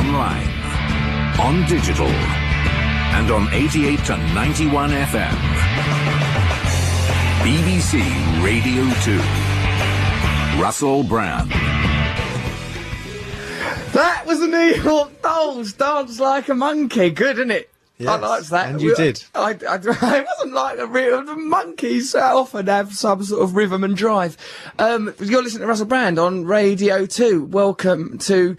online, on digital, and on 88 to 91 FM. BBC Radio 2. Russell Brand. That was the New York Dolls, Dance Like a Monkey. Good, isn't it? Yes, I liked that. and you did. It wasn't like the monkeys often have some sort of rhythm and drive. You're listening to Russell Brand on Radio 2. Welcome to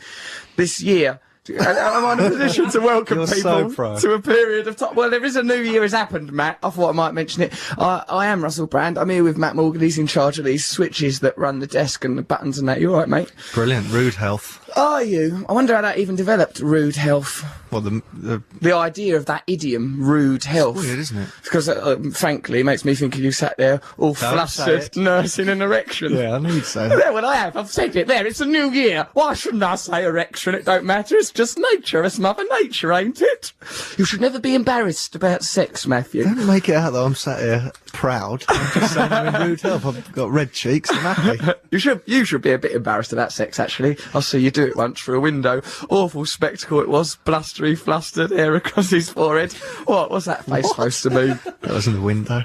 this year. I'm in a position to welcome people to a period of time. Well, there is a new year has happened, Matt. I thought I might mention it. I am Russell Brand. I'm here with Matt Morgan. He's in charge of these switches that run the desk and the buttons and that. You all right, mate? Brilliant. Rude health. Are you? I wonder how that even developed, rude health. Well, the idea of that idiom, rude health. It's weird, isn't it? Because, frankly, it makes me think of you sat there all flustered, nursing an erection. Yeah, I need to say There, well, I've said it there. It's a new year. Why shouldn't I say erection? It don't matter. It's just nature. It's Mother Nature, ain't it? You should never be embarrassed about sex, Matthew. Don't make it out that I'm sat here proud. I'm just saying I'm in rude health. I've got red cheeks. I'm happy. You should be a bit embarrassed about sex, actually. I see you do it once through a window. Awful spectacle it was. Blustery, flustered, hair across his forehead. What was that face supposed to mean? That was in the window.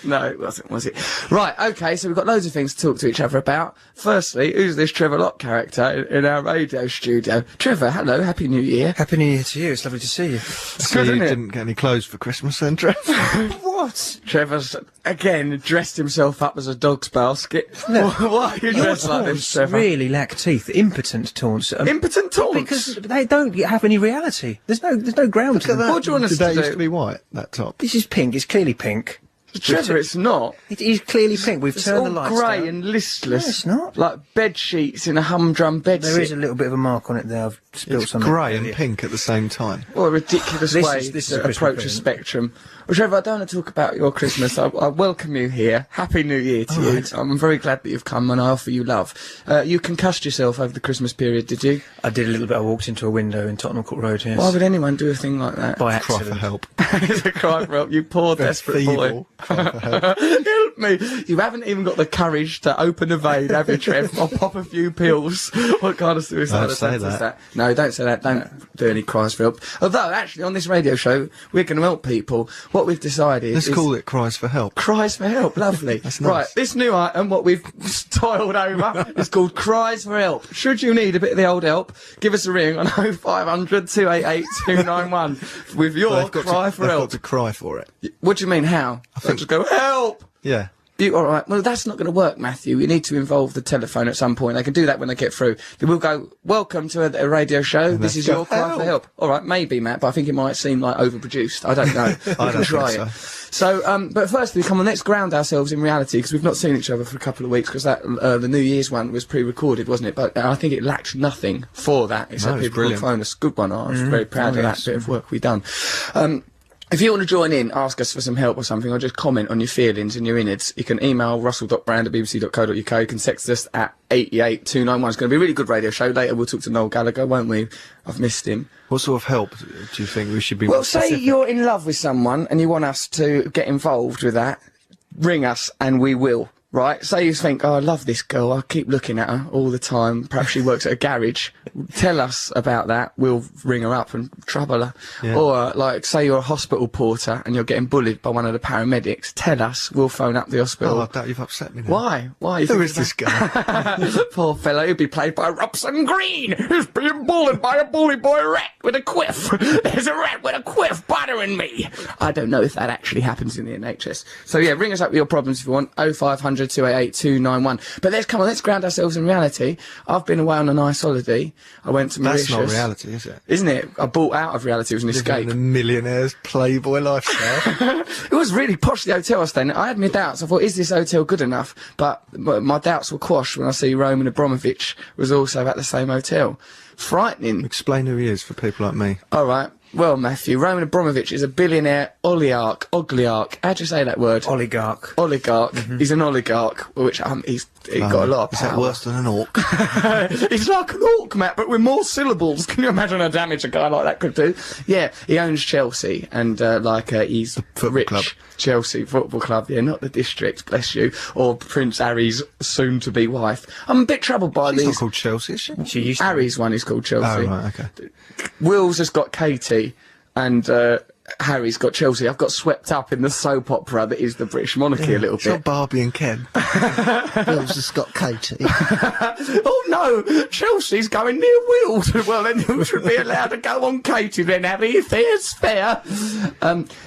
No, it wasn't, was it? Right, okay, so we've got loads of things to talk to each other about. Firstly, who's this Trevor Locke character in our radio studio? Trevor, hello, Happy New Year. Happy New Year to you. It's lovely to see you. So you didn't get any clothes for Christmas then, Trevor? What? Trevor's, again, dressed himself up as a dog's basket. Why are you dressed like this, Trevor? Really lack teeth. Impotent taunts. Impotent taunts? Because they don't have any reality. There's no ground to them. What do you want us to Did that do? used to be white, that top? This is pink. It's clearly pink. Trevor, it's not. It is clearly pink. We've It's turned all the lights grey down. and listless. No, it's not. Like bed sheets in a humdrum bed There is a little bit of a mark on it there. I've spilled It's something. grey and pink at the same time. What a ridiculous This way is to a Christmas approach a present. spectrum. Well, Trevor, I don't want to talk about your Christmas. I welcome you here. Happy New Year to you. right. I'm very glad that you've come and I offer you love. You concussed yourself over the Christmas period, did you? I did a little bit. I walked into a window in Tottenham Court Road, yes. Why would anyone do a thing like that? By Cry accident. for help. It's a cry for help. You poor, desperate boy. Feeble. Cry for help. Help me! You haven't even got the courage to open a vein, have you, Trev? I'll pop a few pills. What kind of suicide Don't say attempt is that. that? No, don't say that. Don't do any cries for help. Although, actually, on this radio show, we're going to help people. What we've decided Let's is... call it Cries for Help. Cries for help, lovely. That's nice. Right, this new item, what we've toiled over, is called Cries for Help. Should you need a bit of the old help, give us a ring on 0500 288 291 with your They've cry for They've help. got to cry for it. What do you mean, how? I think just go, help! Yeah. All right, well, that's not going to work, Matthew. You need to involve the telephone at some point. They can do that when they get through. They will go, welcome to a radio show. This is go, your cry for help. All right, maybe, Matt, but I think it might seem like overproduced. I don't know. We can don't try think it. So, but firstly, come on, let's ground ourselves in reality, because we've not seen each other for a couple of weeks, because that, the New Year's one was pre-recorded, wasn't it? But I think it lacked nothing for that. Except No, it's people brilliant. phone us. Good one. I was very proud of that bit of work we've done. If you want to join in, ask us for some help or something, or just comment on your feelings and your innards, you can email russell.brand@bbc.co.uk. You can text us at 88291. It's going to be a really good radio show. Later we'll talk to Noel Gallagher, won't we? I've missed him. What sort of help do you think we should be Well, more say specific? you're in love with someone and you want us to get involved with that, ring us and we will. Right, say you think, oh, I love this girl, I keep looking at her all the time, perhaps she works at a garage, tell us about that, we'll ring her up and trouble her. Yeah. Or, like, say you're a hospital porter and you're getting bullied by one of the paramedics, tell us, we'll phone up the hospital. Oh, I doubt you've upset me now. Why? Why? You Who think is this guy? Poor fellow, he'd be played by Robson Green, who's being bullied by a bully boy rat with a quiff. There's a rat with a quiff bothering me. I don't know if that actually happens in the NHS. So yeah, ring us up with your problems if you want, 0500 288 291. But let's ground ourselves in reality. I've been away on a nice holiday. I went to Mauritius. That's not reality, is it? Isn't it? I bought out of reality, it was an escape. Living the millionaire's playboy lifestyle. It was really posh, the hotel I was staying at. I had my doubts. I thought, is this hotel good enough? But my doubts were quashed when I see Roman Abramovich was also at the same hotel. Frightening. Explain who he is for people like me. All right. Well, Matthew, Roman Abramovich is a billionaire oligarch. How do you say that word? Oligarch. Oligarch. He's an oligarch, which he's he got a lot of Is power. that worse than an orc? He's like an orc, Matt, but with more syllables. Can you imagine how damage a guy like that could do? Yeah, he owns Chelsea, and he's football rich. club. Chelsea Football Club, yeah, not the district, bless you, or Prince Harry's soon-to-be wife. I'm a bit troubled by She's these. not called Chelsea, is she? She used to. Harry's one is called Chelsea. Oh, right, okay. Will's has got Katie, and Harry's got Chelsea. I've got swept up in the soap opera that is the British monarchy a little It's not bit. Barbie and Ken. Will's just got Katie. Oh no, Chelsea's going near Will. Well, then you should be allowed to go on Katie then, Harry. Fair's fair.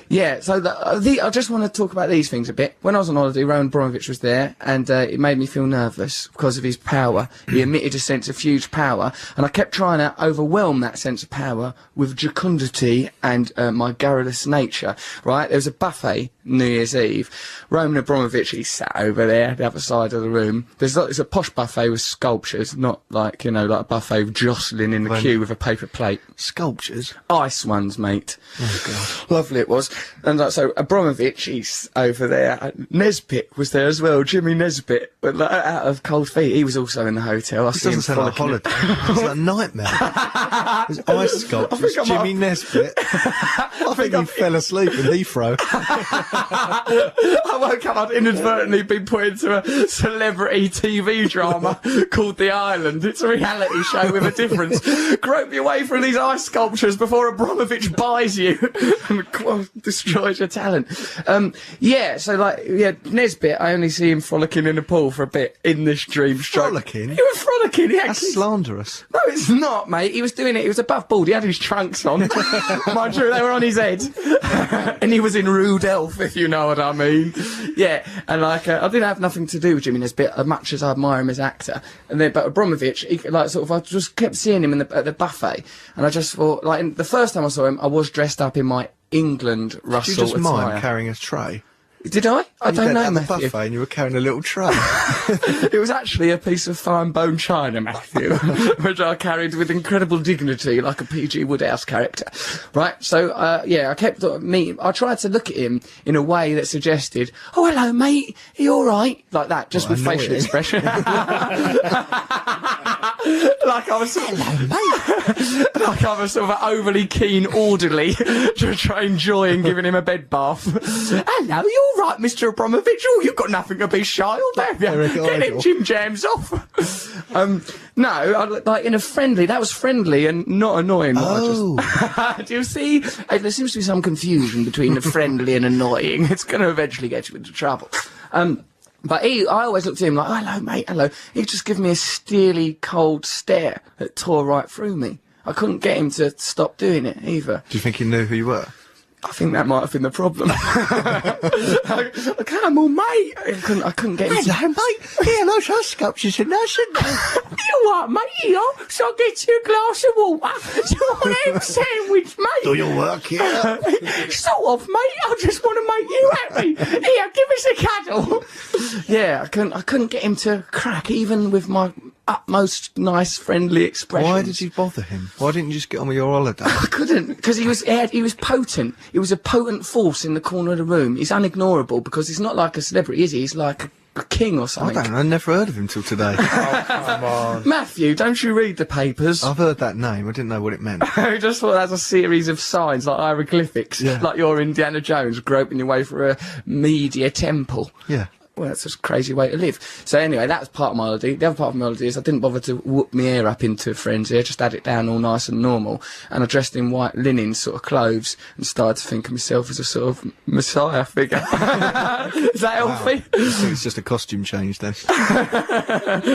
Yeah, so I just want to talk about these things a bit. When I was on holiday, Roman Abramovich was there, and it made me feel nervous because of his power. He emitted a sense of huge power, and I kept trying to overwhelm that sense of power with jocundity and my garrulous nature, right? There was a buffet New Year's Eve. Roman Abramovich, he sat over there, the other side of the room. It's a posh buffet with sculptures, not like, you know, like a buffet jostling in the queue with a paper plate. Sculptures? Ice ones, mate. Oh, God. Lovely it was. And so Abramovich, he's over there. Nesbitt was there as well, Jimmy Nesbitt, but like, out of cold feet. He was also in the hotel. This doesn't sound like a holiday. It's like a nightmare. There's ice sculptures. Jimmy Nesbitt. I think he fell asleep in Heathrow. I woke up, I'd inadvertently been put into a celebrity TV drama called The Island. It's a reality show with a difference. Grope your way through these ice sculptures before Abramovich buys you and destroys your talent. Yeah, so like, yeah, Nesbitt, I only see him frolicking in a pool for a bit in this dream stroke. Frolicking? He was frolicking, yeah. That's slanderous. No, it's not, mate. He was doing it. He was above board. He had his trunks on. Mind you, they were on his head. And he was in rude elf, if you know what I mean. Yeah, and like, I didn't have nothing to do with Jimmy Nesbitt, as much as I admire him as actor. And then, but Abramovich, he, like, sort of, I just kept seeing him at the buffet. And I just thought, like, the first time I saw him, I was dressed up in my England Russell Did you just attire. mime carrying a tray? Did I? I don't know, at the Matthew. buffet and you were carrying a little tray. It was actually a piece of fine bone china, Matthew, which I carried with incredible dignity, like a P.G. Woodhouse character. Right, so, yeah, I kept I tried to look at him in a way that suggested, oh, hello, mate, are you all right? Like that, just with facial expression. Like I was sort of, hello, mate. Like I was sort of an overly keen orderly to try enjoying giving him a bed bath. Hello, you all right, Mr. Abramovich? Oh, you've got nothing to be shy of, have you? Eric Get them Idle. Jim Jams off. No, like in a friendly, that was friendly and not annoying. Oh. Do you see? There seems to be some confusion between the friendly and annoying. It's going to eventually get you into trouble. But I always looked at him like, oh, hello, mate, hello. He'd just give me a steely, cold stare that tore right through me. I couldn't get him to stop doing it either. Do you think he knew who you were? I think that might have been the problem. Come on, mate. I couldn't get him to... Hello, mate. Yeah, those ice sculptures are nice, aren't they? You what, mate? Here, so I'll get you a glass of water. Do you want an egg sandwich, mate? Do your work here. Sort of, mate. I just want to make you happy. Here, give us a cuddle. Yeah, I couldn't get him to crack, even with my utmost nice, friendly expression. Why did you bother him? Why didn't you just get on with your holiday? I couldn't, because he was potent. He was a potent force in the corner of the room. He's unignorable because he's not like a celebrity, is he? He's like a king or I something. don't know. I never heard of him till today. Oh, come on. Matthew, don't you read the papers? I've heard that name. I didn't know what it meant. I just thought that's a series of signs, like hieroglyphics, Yeah. like you're Indiana Jones groping your way through a media temple. Yeah. Well, that's a crazy way to live. So anyway, that was part of my holiday. The other part of my holiday is I didn't bother to whoop my hair up into frenzy. I just had it down all nice and normal. And I dressed in white linen sort of clothes and started to think of myself as a sort of messiah figure. Is that healthy? I think it's just a costume change then.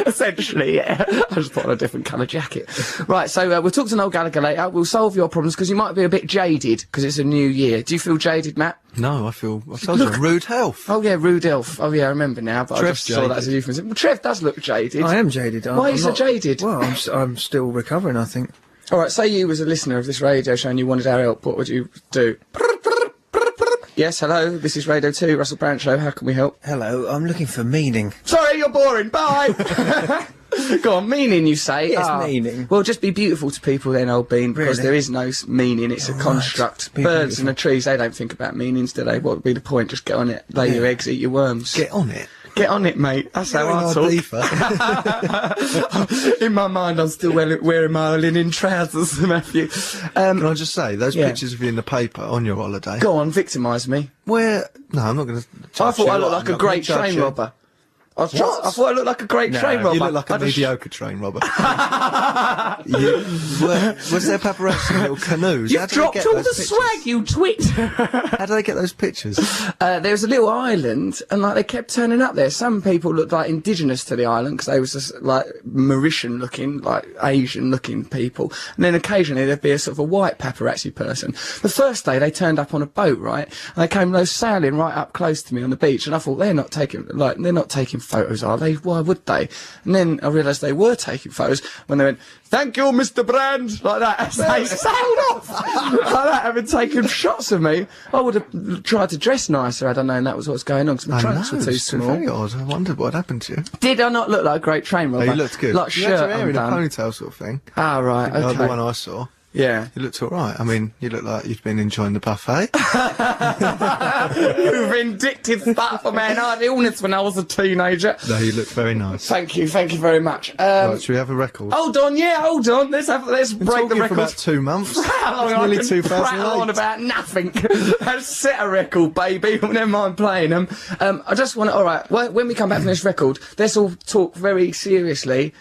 Essentially, yeah. I just put on a different colour jacket. Right, so we'll talk to Noel Gallagher later. We'll solve your problems because you might be a bit jaded because it's a new year. Do you feel jaded, Matt? No, I told you, rude health. Oh yeah, rude elf. Oh yeah, I remember now, but I Trev's just saw that as a euphemism. Well, Trev does look jaded. I am jaded. Why are you so jaded? Well, I'm still recovering, I think. Alright, say you was a listener of this radio show and you wanted our help, what would you do? Yes, hello, this is Radio 2, Russell Brand Show, how can we help? Hello, I'm looking for meaning. Sorry, you're boring, bye! Go on, meaning you say? Yes, meaning. Well, just be beautiful to people then, old bean, because Really? there is no meaning, it's a construct. Be Birds and beautiful. the trees, they don't think about meanings, do they? What would be the point? Just get on it, lay your eggs, eat your worms. Get on it. Get on it, mate. That's how I talk. In my mind, I'm still wearing my linen trousers, Matthew. Can I just say, those pictures of you in the paper on your holiday... Go on, victimise me. Where... No, I'm not going to... I thought I looked like a great train robber. I thought I looked like a great train robber. You look like a mediocre train robber. Was there paparazzi in little canoes? You've dropped all the swag, you twit! How do they get those pictures? There was a little island, and like they kept turning up there. Some people looked like indigenous to the island because they was just like Mauritian-looking, like Asian-looking people. And then occasionally there'd be a sort of a white paparazzi person. The first day they turned up on a boat, right? And they came sailing right up close to me on the beach, and I thought they're not taking photos, are they? Why would they? And then I realised they were taking photos when they went, "Thank you, Mr. Brand," like that, as they sailed off. Like that, having taken shots of me. I would have tried to dress nicer had I known that was what's going on, because my trunks were too small. Very odd. I wondered what happened to you. Did I not look like a great train robber? Oh, you looked good. Like you shirt had your hair in a undone. ponytail sort of thing. Ah, right, okay. Like the one I saw. Yeah. You looked all right. I mean, you look like you'd been enjoying the buffet. You vindictive fuck, man. I had illness when I was a teenager. No, you look very nice. Thank you very much. Right, should we have a record? Hold on, let's break the for record. about 2 months. How long It's nearly I can 2008. prattle on about nothing. Let's set a record, baby. Never mind playing them. I just want to, alright, when we come back from this record, let's all talk very seriously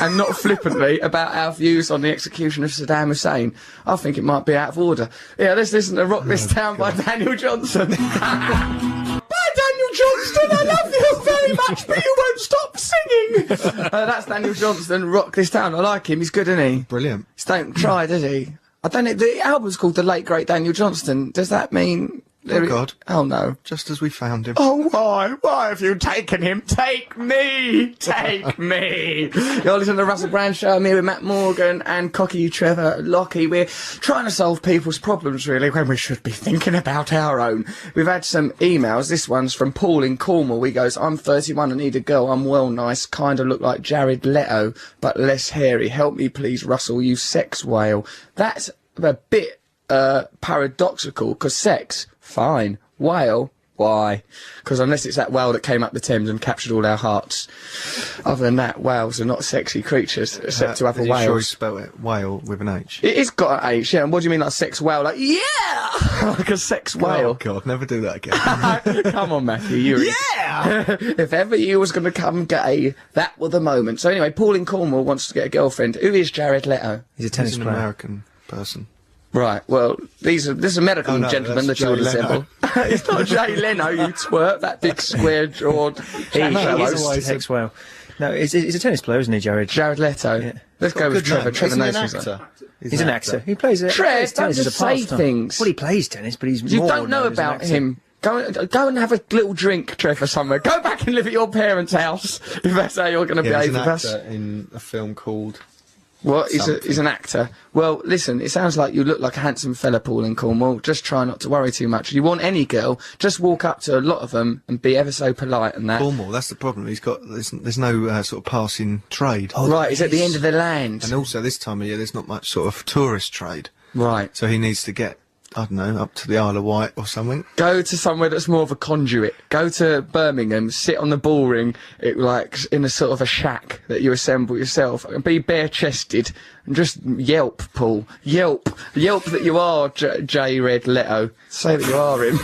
and not flippantly about our views on the execution of Saddam Hussein. I think it might be out of order. Yeah, let's listen to Rock This Town by Daniel Johnson. Bye, Daniel Johnston, I love you very much, but you won't stop singing. That's Daniel Johnston, Rock This Town. I like him, he's good, isn't he? Brilliant. Just don't try, does he? I don't know, the album's called The Late Great Daniel Johnston. Does that mean... Oh, God. Oh, no. Just as we found him. Oh, why? Why have you taken him? Take me! Take me! You're listening to the Russell Brand Show. I'm here with Matt Morgan and Cocky Trevor Lockie. We're trying to solve people's problems, really, when we should be thinking about our own. We've had some emails. This one's from Paul in Cornwall. He goes, "I'm 31 and need a girl. I'm well nice. Kind of look like Jared Leto, but less hairy. Help me, please, Russell, you sex whale." That's a bit paradoxical, because sex... fine. Whale? Why? Because unless it's that whale that came up the Thames and captured all our hearts. Other than that, whales are not sexy creatures, except to other whales. Sure you spell it whale with an H? It's got an H, yeah. And what do you mean, like sex whale? Like, yeah! Like a sex whale. Oh, God, never do that again. Come on, Matthew, you... Yeah! If ever you was going to come gay, that were the moment. So anyway, Paul in Cornwall wants to get a girlfriend. Who is Jared Leto? He's a tennis He's an player. American person. Right, well, this is a medical gentleman that you would assemble. It's not Jay Leno, you twerp, that big square-jawed... He is a sex whale. No, he's a tennis player, isn't he, Jared? Jared Leto. Yeah. Let's go with Trevor. Trevor knows who's that. He's an actor. He plays it. Trev, don't just say things. Well, he plays tennis, but he's You more don't know known as an about actor. him. Go and have a little drink, Trevor, somewhere. Go back and live at your parents' house, if that's how you're going to behave with us. He's an actor in a film called... What? He's an actor. Well, listen, it sounds like you look like a handsome fella, Paul in Cornwall. Just try not to worry too much. You want any girl, just walk up to a lot of them and be ever so polite and that. Cornwall, that's the problem. There's no sort of passing trade. Oh, right, he's at the end of the land. And also, this time of year, there's not much sort of tourist trade. Right. So he needs to get, I don't know, up to the Isle of Wight or something. Go to somewhere that's more of a conduit. Go to Birmingham, sit on the ball ring, like in a sort of a shack that you assemble yourself, and be bare-chested and just yelp, Paul. Yelp that you are J. Red Leto. Say that you are him.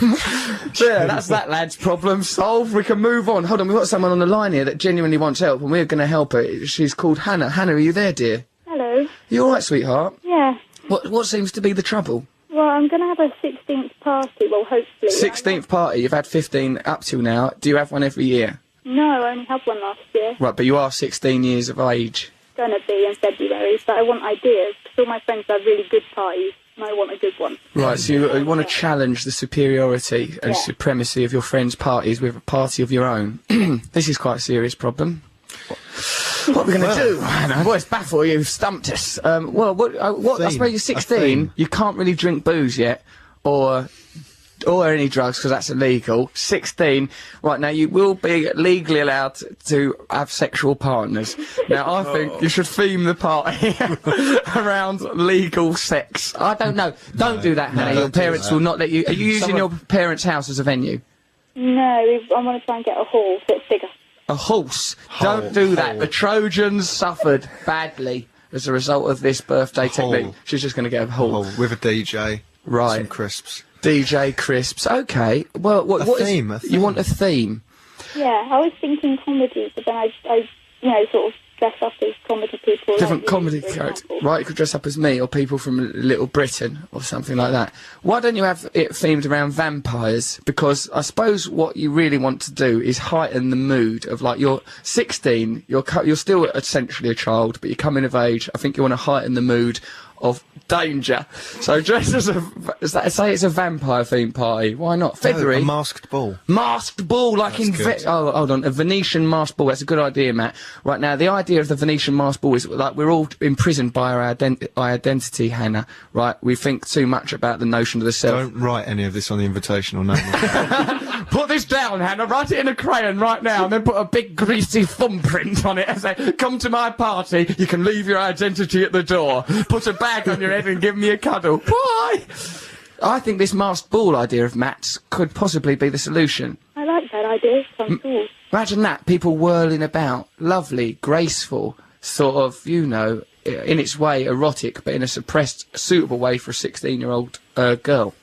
Yeah, that's that lad's problem solved. We can move on. Hold on, we've got someone on the line here that genuinely wants help, and we're going to help her. She's called Hannah. Hannah, are you there, dear? Hello. You all right, sweetheart? Yeah. What seems to be the trouble? Well, I'm going to have a 16th party, well, hopefully. 16th party, you've had 15 up till now. Do you have one every year? No, I only had one last year. Right, but you are 16 years of age. Going to be in February, but I want ideas, because all my friends have really good parties, and I want a good one. Right, so you want to challenge the superiority and supremacy of your friends' parties with a party of your own. This is quite a serious problem. What are we going to do? Well, it's baffled. You've stumped us. Well, I suppose you're 16. You can't really drink booze yet, or any drugs, because that's illegal. 16. Right, now you will be legally allowed to have sexual partners. Now, I think you should theme the party around legal sex. I don't know. Don't do that, Hannah. Your parents will not let you... Are you using your parents' house as a venue? No, I want to try and get a horse that's bigger. A horse. Don't do that. The Trojans suffered badly as a result of this birthday technique. She's just going to get a horse. With a DJ. Right. Some crisps. DJ crisps. Okay. Well, what theme, is... You want a theme? Yeah, I was thinking comedy, but then I sort of dress up as comedy people. Different like comedy for characters. example. Right, you could dress up as me or people from Little Britain or something like that. Why don't you have it themed around vampires? Because I suppose what you really want to do is heighten the mood of, like, you're 16, you're still essentially a child, but you're coming of age. I think you want to heighten the mood of danger. So dress as say it's a vampire-themed party. Why not? February. A masked ball. Masked ball, like That's in... good. Oh, hold on. A Venetian masked ball. That's a good idea, Matt. Right now, the idea of the Venetian masked ball is, like, we're all imprisoned by our identity, Hannah. Right? We think too much about the notion of the self. Don't write any of this on the invitation or nothing. Put this down, Hannah. Write it in a crayon right now, and then put a big greasy thumbprint on it and say, "Come to my party. You can leave your identity at the door. Put a bag on your head and give me a cuddle." Why? I think this masked ball idea of Matt's could possibly be the solution. I like that idea. Sounds cool. Imagine that, people whirling about, lovely, graceful, sort of, you know, in its way erotic, but in a suppressed, suitable way for a 16-year-old girl.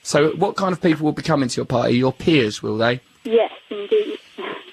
So what kind of people will be coming to your party? Your peers, will they? Yes, indeed.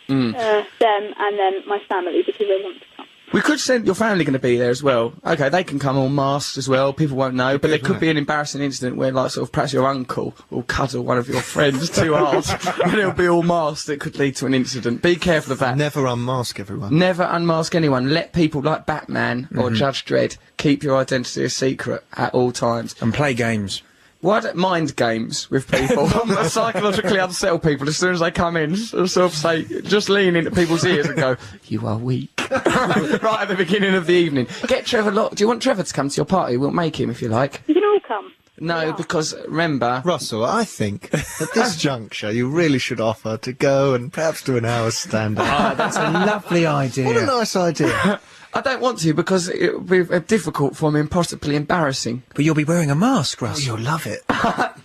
Them and then my family, because they want to come. We could send... Your family going to be there as well. Okay, they can come all masked as well. People won't know. But there could be an embarrassing incident where, like, sort of, perhaps your uncle will cuddle one of your friends too hard. And it'll be all masked. It could lead to an incident. Be careful of that. Never unmask everyone. Never unmask anyone. Let people like Batman or Judge Dredd keep your identity a secret at all times. And play games. Why don't mind games with people? Psychologically unsettle people as soon as they come in. Sort of say, just lean into people's ears and go, "You are weak." Right at the beginning of the evening. Get Trevor Do you want Trevor to come to your party? We'll make him if you like. You can all come. No, because remember... Russell, I think at this juncture you really should offer to go and perhaps do an hour's stand-up. That's a lovely idea. What a nice idea. I don't want to because it would be difficult for me and possibly embarrassing. But you'll be wearing a mask, Russ. You'll love it.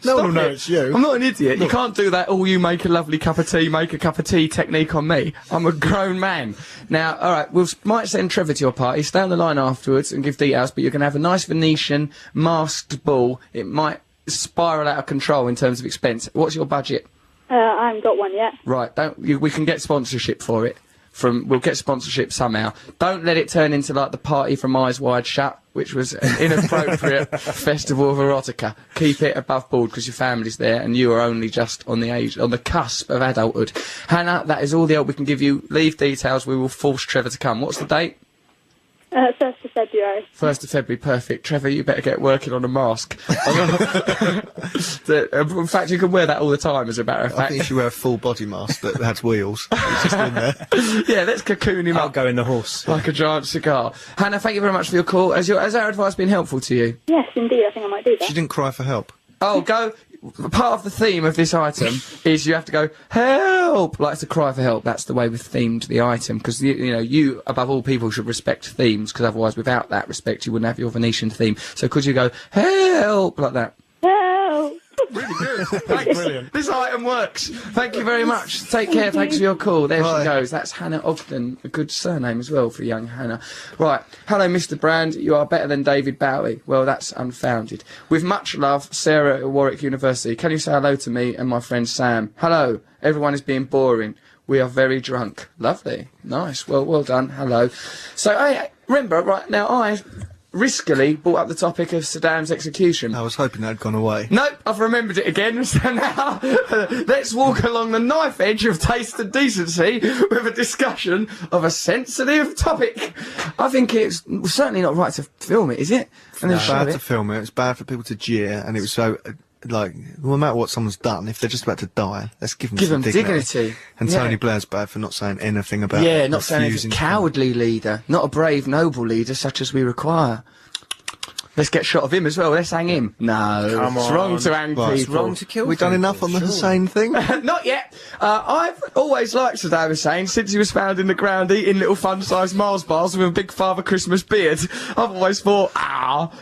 No one will know it's you. I'm not an idiot. You can't do that, "Oh, you make a lovely cup of tea, make a cup of tea" technique on me. I'm a grown man. Now, alright, might send Trevor to your party, stay on the line afterwards and give details, but you can have a nice Venetian masked ball. It might spiral out of control in terms of expense. What's your budget? I haven't got one yet. Right, we can get sponsorship for it. We'll get sponsorship somehow. Don't let it turn into, like, the party from Eyes Wide Shut, which was an inappropriate festival of erotica. Keep it above board because your family's there and you are only just on the cusp of adulthood. Hannah, that is all the help we can give you. Leave details. We will force Trevor to come. What's the date? 1st of February. 1st of February, perfect. Trevor, you better get working on a mask. In fact, you can wear that all the time, as a matter of I fact. think you should wear a full body mask that has wheels. It's just in there. Yeah, let's cocoon him I'll up go in the horse. like a giant cigar. Hannah, thank you very much for your call. Has our advice been helpful to you? Yes, indeed. I think I might do that. She didn't cry for help. Oh, part of the theme of this item is you have to go, "Help!" Like to cry for help. That's the way we've themed the item, because, you, above all people, should respect themes, because otherwise, without that respect, you wouldn't have your Venetian theme. So could you go, "Help!" like that? Help! Really good. Thanks. Brilliant. This item works. Thank you very much. Take care. Thanks for your call. There she goes. That's Hannah Ogden. A good surname as well for young Hannah. Right. Hello, Mr. Brand. You are better than David Bowie. Well, that's unfounded. With much love, Sarah at Warwick University. Can you say hello to me and my friend Sam? Hello. Everyone is being boring. We are very drunk. Lovely. Nice. Well done. Hello. So, remember, right now, I riskily brought up the topic of Saddam's execution. I was hoping that had gone away. Nope, I've remembered it again. So now, let's walk along the knife edge of taste and decency with a discussion of a sensitive topic. I think it's certainly not right to film it, is it? And It's bad to film it. It's bad for people to jeer, and it was so... no matter what someone's done, if they're just about to die, let's give them some dignity. And Tony Blair's bad for not saying anything about not saying he's a cowardly leader, not a brave, noble leader such as we require. Let's get a shot of him as well. Let's hang him. No, it's wrong to hang people. It's wrong to kill We've done enough on the Hussein thing. Not yet. I've always liked Saddam Hussein since he was found in the ground eating little fun-sized Mars bars with a big Father Christmas beard. I've always thought,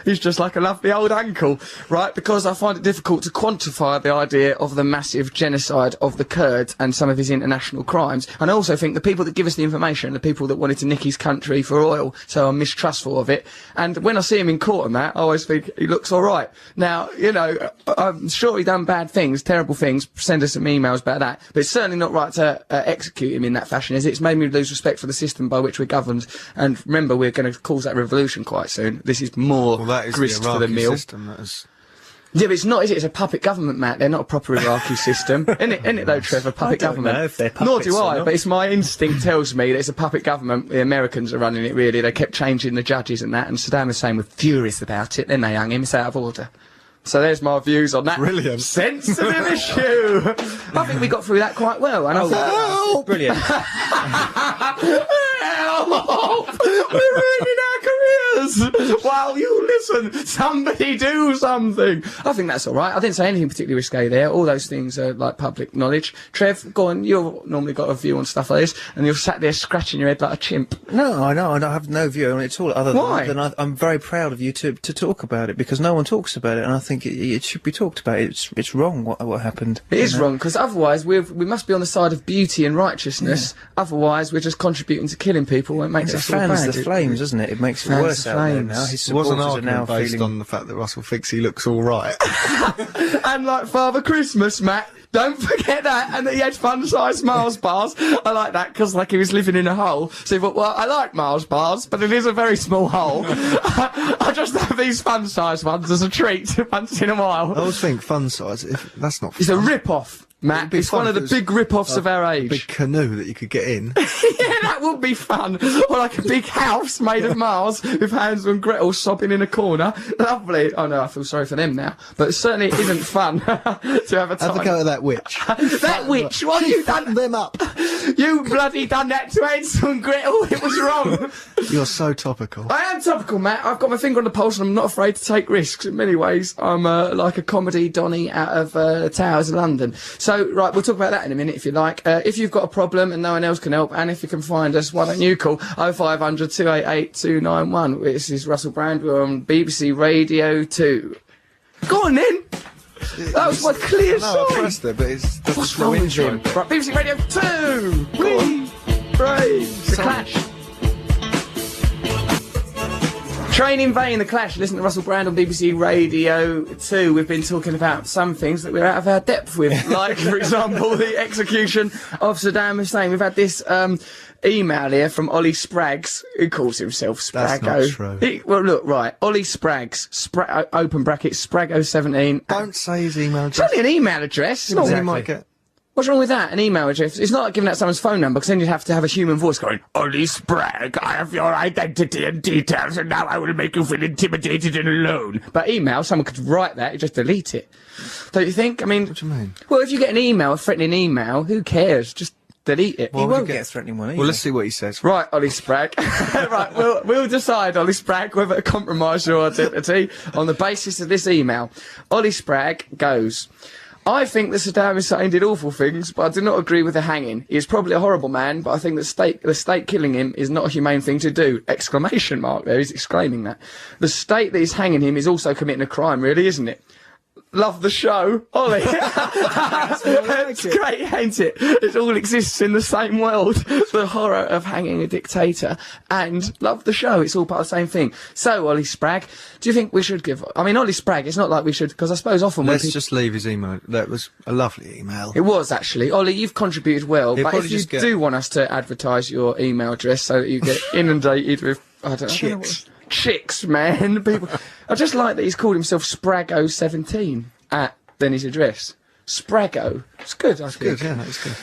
he's just like a lovely old uncle, right? Because I find it difficult to quantify the idea of the massive genocide of the Kurds and some of his international crimes. And I also think the people that give us the information are the people that wanted to nick his country for oil, so I'm mistrustful of it. And when I see him in court and that, I always think he looks all right. Now, you know, I'm sure he done bad things, terrible things. Send us some emails about that. But it's certainly not right to execute him in that fashion, is it? It's made me lose respect for the system by which we're governed. And remember, we're going to cause that revolution quite soon. This is more grist for the meal. Yeah, but it's not, is it? It's a puppet government, Matt. They're not a proper Iraqi system. Isn't it though, Trevor? Puppet government. I don't know if they're puppets. Nor do I, or not. but it's my instinct tells me that it's a puppet government. The Americans are running it, really. They kept changing the judges and that, and Saddam Hussein was furious about it. Then they hung him. It's out of order. So there's my views on that. Brilliant. Sensitive issue. I think we got through that quite well. And I thought, Brilliant. help! We're ruining our careers! While you listen, somebody do something! I think that's alright. I didn't say anything particularly risque there. All those things are like public knowledge. Trev, go on, you've normally got a view on stuff like this, and you're sat there scratching your head like a chimp. No, I know. I have no view on it at all. Other than I'm very proud of you to talk about it, because no one talks about it, and I think it should be talked about. It's wrong what happened. It is wrong, because otherwise we must be on the side of beauty and righteousness. Yeah. Otherwise we're just contributing to killing people. It makes us feel bad. The flames, doesn't it? It makes it worse out there now. His supporters are now based on the fact that Russell thinks he looks all right. And like Father Christmas, Matt. Don't forget that, and that he had fun-sized Mars bars. I like that, because like he was living in a hole. So he thought, well, I like Mars bars, but it is a very small hole. I just have these fun-sized ones as a treat once in a while. I always think fun size, if that's not fun. It's a rip-off, Matt. It's one of the big rip-offs of our age. A big canoe that you could get in. Yeah, that would be fun. Or like a big house made of Mars with Hansel and Gretel sobbing in a corner. Lovely. Oh no, I feel sorry for them now. But it certainly isn't fun to have a time. Have a go at that witch. That witch? What have you done? Them up. You bloody done that to Hansel and Gretel. It was wrong. You're so topical. I am topical, Matt. I've got my finger on the pulse and I'm not afraid to take risks. In many ways, I'm like a comedy Donny out of the Towers of London. So, right, we'll talk about that in a minute if you like. If you've got a problem and no one else can help, and if you can find us, why don't you call 0500 288 291. This is Russell Brand. We're on BBC Radio 2. Go on then. That was my clear sign. No, I pressed it, but it's... What's wrong with him? Right, BBC Radio 2! Go on. Praise the Clash. Train in Vain, The Clash. Listen to Russell Brand on BBC Radio 2. We've been talking about some things that we're out of our depth with, like, for example, the execution of Saddam Hussein. We've had this email here from Ollie Spraggs, who calls himself Spraggo. That's not true. Well, look, right, Ollie Spraggs, open brackets, Spraggo17. Don't say his email It's address. only an email address. It's not Exactly. Might get... What's wrong with that? An email address? It's not like giving out someone's phone number, because then you'd have to have a human voice going, Ollie Spragg, I have your identity and details, and now I will make you feel intimidated and alone. But email, someone could write that, you just delete it. Don't you think? I mean... What do you mean? Well, if you get an email, a threatening email, who cares? Just delete it. He won't get a threatening one either. Well, let's see what he says. Right, Ollie Spragg. Right, we'll decide, Ollie Spragg, whether to compromise your identity on the basis of this email. Ollie Spragg goes... I think that Saddam Hussein did awful things, but I do not agree with the hanging. He is probably a horrible man, but I think that the state killing him is not a humane thing to do. Exclamation mark there, he's exclaiming that. The state that is hanging him is also committing a crime, really, isn't it? Love the show, Ollie. It's great, ain't it? It all exists in the same world. The horror of hanging a dictator and love the show. It's all part of the same thing. So, Ollie Spragg, do you think we should give... I mean, Ollie Spragg, it's not like we should, because I suppose often when Let's just leave his email. That was a lovely email. It was, actually. Ollie, you've contributed well, but if you do want us to advertise your email address so that you get inundated with... I don't know chicks, man. People. I just like that he's called himself Spraggo17 at then his address. Spraggo. It's good, I think. Good, yeah, that's good.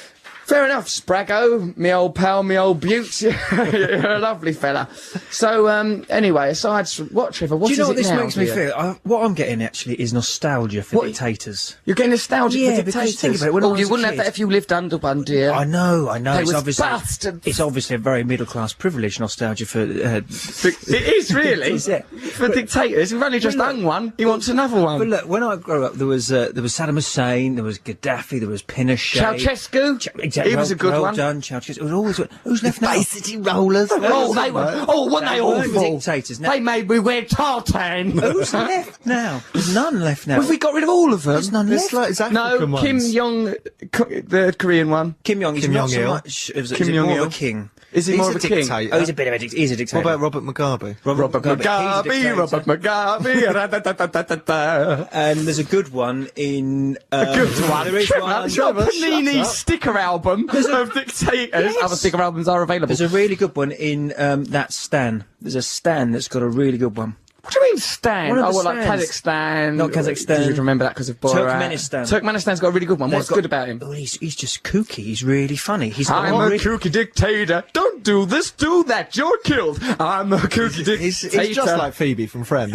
Fair enough, Spraggo, me old pal, me old beaut. You're a lovely fella. So, anyway, aside from what, Trevor, what is it now? Do you know what this makes me feel? What I'm getting, actually, is nostalgia for dictators. You're getting nostalgic for dictators? Because think about it, when I was you a wouldn't kid, have that if you lived under one, dear. I know. They It's was bastards. It's obviously a very middle-class privilege, nostalgia for... It is, really. It is, yeah. For dictators. We've only just hung one. He wants another one. But look, when I grew up, there was Saddam Hussein, there was Gaddafi, there was Pinochet... Ceausescu? Exactly. He was a good well one. done, Ceausescu. It was always who's left now? Bay City Rollers. Oh, they were. Oh, weren't they awful? Dictators. Now, They made me wear tartan. who's left now? There's none left now. Have we got rid of all of them? There's none It's left. like it's African No, ones. Kim Jong, the Korean one. Kim Jong is Kim not so Jong-il. much. Is Kim it more Jong-il. of a king? Is he He's more a of a king? dictator. Oh, he's a bit of a dictator. He's a dictator. What about Robert Mugabe? Robert Mugabe. Mugabe, He's a Robert Mugabe. ra-da-da-da-da-da. And there's a good one in. Good one. There is Trevor, one. it's got Trevor, Panini shut up. sticker album of Dictators. Yes. Other sticker albums are available. There's a really good one in that Stan. There's a Stan that's got a really good one. What do you mean Stan? One of Oh, the well, like Stans. Kazakhstan. Not Kazakhstan. You'd remember that because of Borat. Turkmenistan. Turkmenistan's got a really good one. What's They've got- good about him? Oh, he's just kooky. He's really funny. He's got I'm one a really- kooky dictator. Don't do this, do that. You're killed. I'm a kooky dictator. He's just like Phoebe from Friends.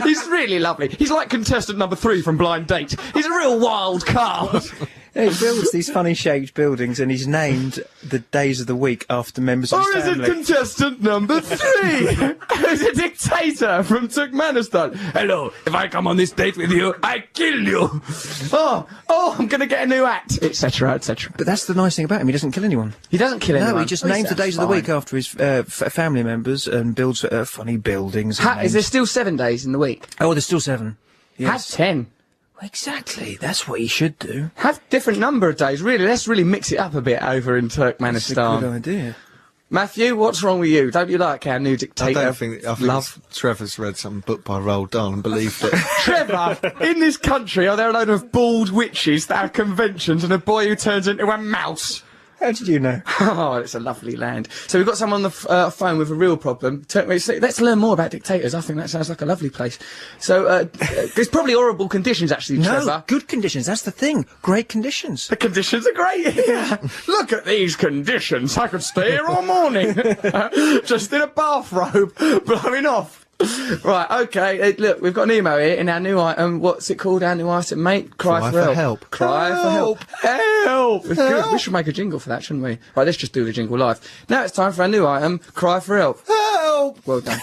He's really lovely. He's like contestant number 3 from Blind Date. He's a real wild card. He builds these funny shaped buildings and he's named the days of the week after members of Or his is it family. contestant number 3? Who's a dictator from Turkmenistan? Hello, if I come on this date with you, I kill you. Oh, I'm going to get a new act, etc., etc. But that's the nice thing about him. He doesn't kill anyone. He doesn't kill anyone. No, he just names the days of the week after his family members and builds funny buildings. And Is there names. still 7 days in the week? Oh, there's still 7. Have 10. Exactly. That's what he should do. Have different number of days, really. Let's really mix it up a bit over in That's a Turkmenistan. good idea. Matthew, what's wrong with you? Don't you like our new dictator? I think love. Trevor's read some book by Roald Dahl and believed it. Trevor, in this country, are there a load of bald witches that have conventions and a boy who turns into a mouse? How did you know? Oh, it's a lovely land. So we've got someone on the phone with a real problem. Let's learn more about dictators. I think that sounds like a lovely place. So there's probably horrible conditions, actually, No, Trevor. good conditions. That's the thing. Great conditions. The conditions are great. Yeah. Look at these conditions. I could stay here all morning. Just in a bathrobe, blowing off. Right, okay, look, we've got an email here in our new item. What's it called, our new item, mate? Cry for help. Cry for help. Help! It's good. We should make a jingle for that, shouldn't we? Right, let's just do the jingle live. Now it's time for our new item, Cry for help. Help! Well done.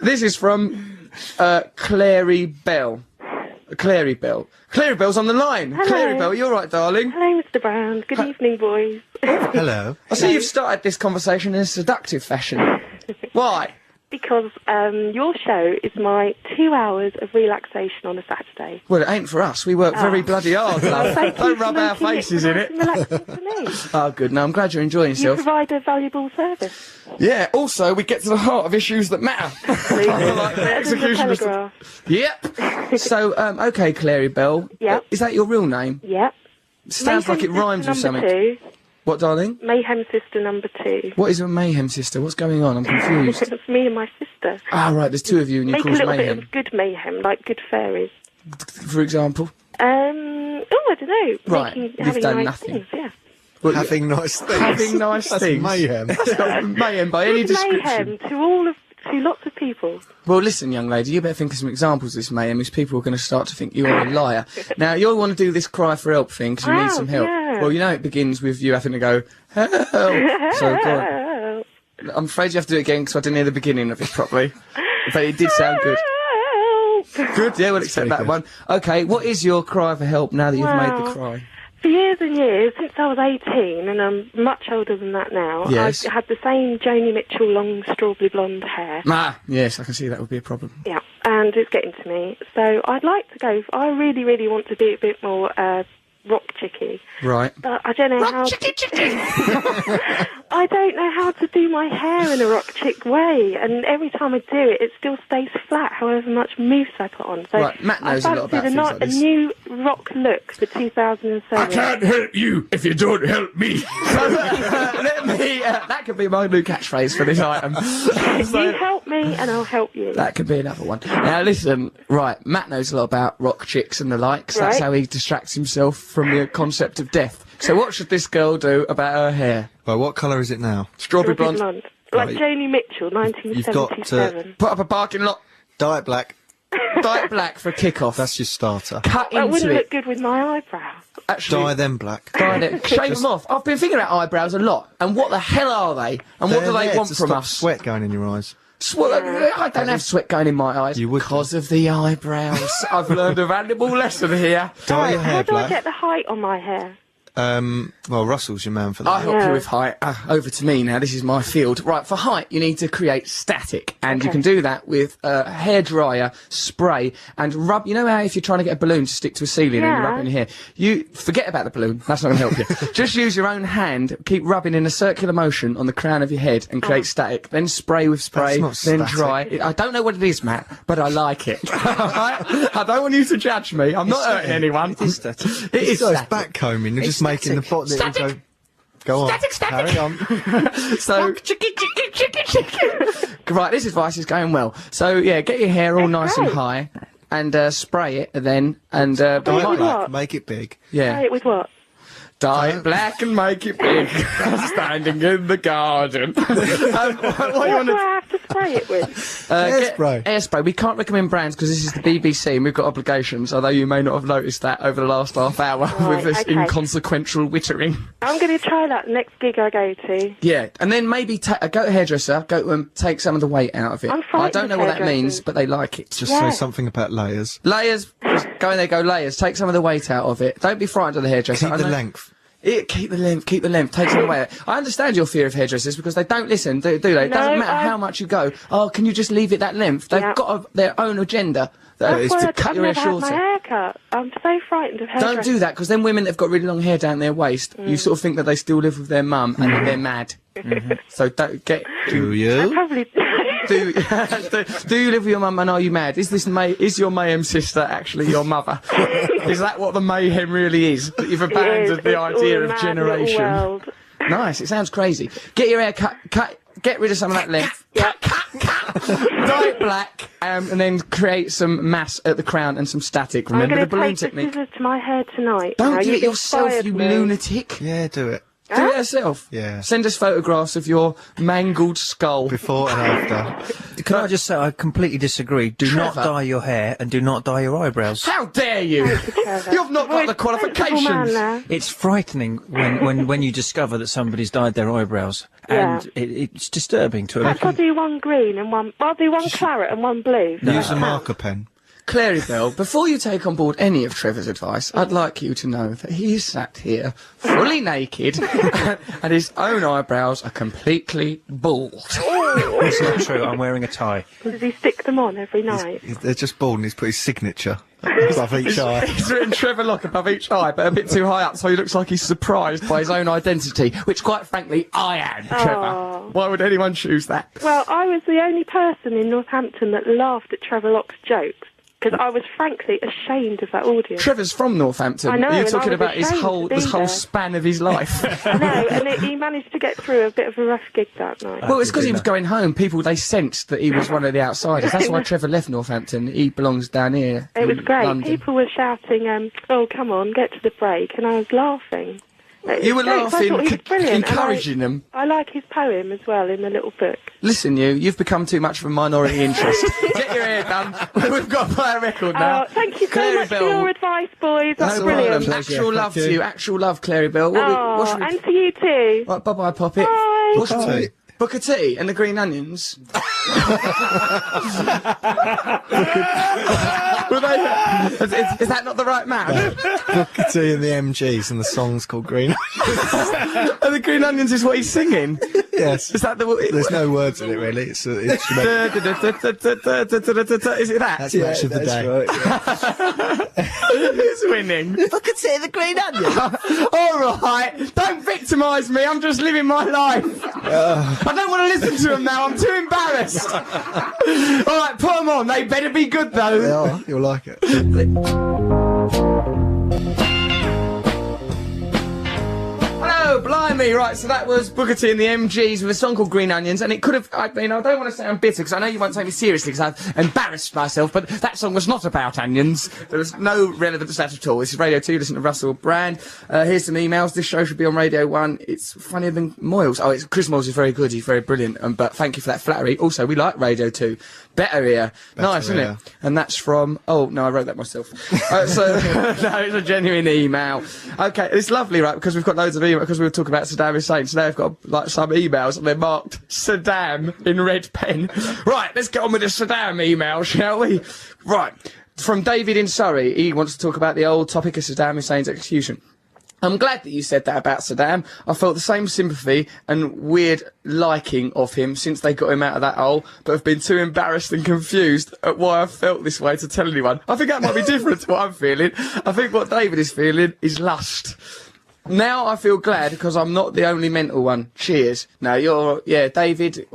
This is from Clarabelle. Clarabelle. Clarabelle's on the line. Hello. Clarabelle, you all right, darling? Hello, Mr. Brown. Good evening, boys. Hello. I see you've started this conversation in a seductive fashion. Why? Because your show is my 2 hours of relaxation on a Saturday. Well, it ain't for us. We work very bloody hard, love. Thank you Don't for rub our making faces in it. nice and relaxing for me. Oh, good. No, I'm glad you're enjoying You yourself. provide a valuable service. Yeah, also, we get to the heart of issues that matter. Like the execution of... Telegraph. Yep. So, okay, Clarabelle. Yep. Is that your real name? Yep. Sounds like it Mayhem rhymes Sister with something. number 2. What, darling? Mayhem Sister number 2. What is a mayhem sister? What's going on? I'm confused. It's me and my sister. Ah, right, there's 2 of you and you're Make a called little mayhem. bit of good mayhem, like good fairies. For example? I don't know. Right, you've having done nice nothing. Things, yeah. Well, Having nice things. Having nice That's things. mayhem. mayhem by any Good description. mayhem to lots of people. Well, listen, young lady, you better think of some examples of this mayhem, because people are going to start to think you're a liar. Now, you'll want to do this cry for help thing, because you need some help. Yeah. Well, you know it begins with you having to go, help. So, go on. I'm afraid you have to do it again, because I didn't hear the beginning of it properly. But it did sound good. Good, yeah, we'll accept that one. Okay, what is your cry for help now that you've made the cry? For years and years, since I was 18, and I'm much older than that now, Yes. I've had the same Joni Mitchell long strawberry blonde hair. Ah, yes, I can see that would be a problem. Yeah, and it's getting to me. So I'd like to go, I really, really want to be a bit more rock chicky. Right. But I don't know how I don't know how to do my hair in a rock chick way, and every time I do it, it still stays flat, however much mousse I put on. So Right, Matt knows a lot about I things like fancied this. a new rock look for 2007. help you if you don't help me. Let me. That could be my new catchphrase for this item. You help me, and I'll help you. That could be another one. Now listen, right, Matt knows a lot about rock chicks and the likes. That's Right. how he distracts himself from the concept of death. So what should this girl do about her hair? Well, what colour is it now? Strawberry blonde. Like Right. Joni Mitchell, You've got 1977. Put up a parking lot. Dye it black. Dye it black for a kick-off. That's your starter. Cut That into wouldn't it. look good with my eyebrows. Actually, Dye them black. dye it. Shave them off. I've been thinking about eyebrows a lot. And what the hell are they? And what do They're they there want to from stop us? sweat going in your eyes. I don't have sweat going in my eyes You would because of the eyebrows. I've learned a valuable lesson here. Dye your How hair do I black. get the height on my hair? Well, Russell's your man for that. I'll help you with height. Over to me now. This is my field. Right, for height, you need to create static, and you can do that with a hairdryer, spray, and rub. You know how if you're trying to get a balloon to stick to a ceiling and you rub it in your hair, you forget about the balloon. That's not going to help you. Just use your own hand. Keep rubbing in a circular motion on the crown of your head and create static. Then spray with spray. Then dry. I don't know what it is, Matt, but I like it. I don't want you to judge me. I'm not hurting anyone. It is static. It is static. It's back combing. You're just making the pot that go on. Carry on. So, right, this advice is going well. So, yeah, get your hair all nice and high and spray it then. And make it big. Yeah. Spray it with what? Dye it black and make it big. Standing in the garden. What do you What do I have to spray it with? Hairspray. Hairspray. We can't recommend brands because this is the BBC and we've got obligations, although you may not have noticed that over the last half hour with this inconsequential wittering. I'm going to try that next gig I go to. Yeah, and then maybe go to a hairdresser, go to them, take some of the weight out of it. I don't know what that means, but they like it. Just say something about layers. Layers. Go in there, go layers. Take some of the weight out of it. Don't be frightened of the hairdresser. Keep the length. Keep the length, take some away. I understand your fear of hairdressers because they don't listen, do they? It doesn't matter how much you go. Oh, can you just leave it that length? They've got their own agenda. That is to cut your hair shorter. I've never had my hair cut. I'm so frightened of hairdressers. Don't do that, because then women that have got really long hair down their waist, you sort of think that they still live with their mum and that they're mad. So don't get... Do you? I probably do you live with your mum and are you mad? Is your mayhem sister actually your mother? Is that what the mayhem really is? That you've abandoned the idea of generation? Nice, it sounds crazy. Get your hair cut, get rid of some of that length. Dye it black, and then create some mass at the crown and some static. Remember the balloon technique? I'm going to take the scissors to my hair tonight. Don't do it yourself, you lunatic. Yeah, do it. Do it yourself. Yeah. Send us photographs of your mangled skull. Before and after. Can I just say I completely disagree. Do not dye your hair and do not dye your eyebrows. How dare you? You've not got the qualifications. It's frightening when you discover that somebody's dyed their eyebrows. And it's disturbing to Perhaps I'll do one green and one... I'll do one claret and one blue. Use a marker pen. Clarabelle, before you take on board any of Trevor's advice, I'd like you to know that he is sat here, fully naked, and his own eyebrows are completely bald. It's not true, I'm wearing a tie. Does he stick them on every night? They're just bald and he's put his signature above each eye. He's written Trevor Lock above each eye, but a bit too high up, so he looks like he's surprised by his own identity, which, quite frankly, I am, Trevor. Why would anyone choose that? Well, I was the only person in Northampton that laughed at Trevor Lock's jokes. Because I was frankly ashamed of that audience. Trevor's from Northampton. I know. You're talking about this whole span of his life. I know, and he managed to get through a bit of a rough gig that night. Well, it's because he was going home. They sensed that he was one of the outsiders. That's why Trevor left Northampton. He belongs down here. It was great. London. People were shouting, "Oh, come on, get to the break," and I was laughing. You were laughing, encouraging them. I like his poem as well in the little book. Listen, you've become too much of a minority interest. Get your hair done. We've got to play a record now. Thank you so much for your advice, boys. That's brilliant. Actual love to you. Actual love, Clarabelle. And to you too. Right, bye-bye, Poppet. Bye. Booker T and the green onions. Is that not the right man? Booker T and the MGs, and the song's called Green. And the green onions is what he's singing. Yes. Is that There's no words in it really. It's instrumental. Is it that? That's match of the day. Right, who's winning? Booker T and the green onion. All right, don't victimise me. I'm just living my life. I don't want to listen to them now. I'm too embarrassed. All right, put them on. They better be good though. They are. You'll like it. Hello, blimey. Right, so that was Booker T and the MGs with a song called Green Onions, and it could have, I don't want to say I'm bitter, because I know you won't take me seriously, because I've embarrassed myself, but that song was not about onions. There was no relevance to that at all. This is Radio 2, listen to Russell Brand. Here's some emails. This show should be on Radio 1. It's funnier than Moyles. Oh, Chris Moyles is very good. He's very brilliant, but thank you for that flattery. Also, we like Radio 2. Better here. Nice, isn't it? And that's from... Oh, no, I wrote that myself. No, it's a genuine email. Okay, it's lovely, right, because we've got loads of emails, because we were talking about Saddam Hussein. So now I've got, like, some emails, and they're marked Saddam in red pen. Right, let's get on with the Saddam email, shall we? Right, from David in Surrey. He wants to talk about the old topic of Saddam Hussein's execution. I'm glad that you said that about Saddam. I felt the same sympathy and weird liking of him since they got him out of that hole, but have been too embarrassed and confused at why I felt this way to tell anyone. I think that might be different to what I'm feeling. I think what David is feeling is lust. Now I feel glad because I'm not the only mental one. Cheers. No, David,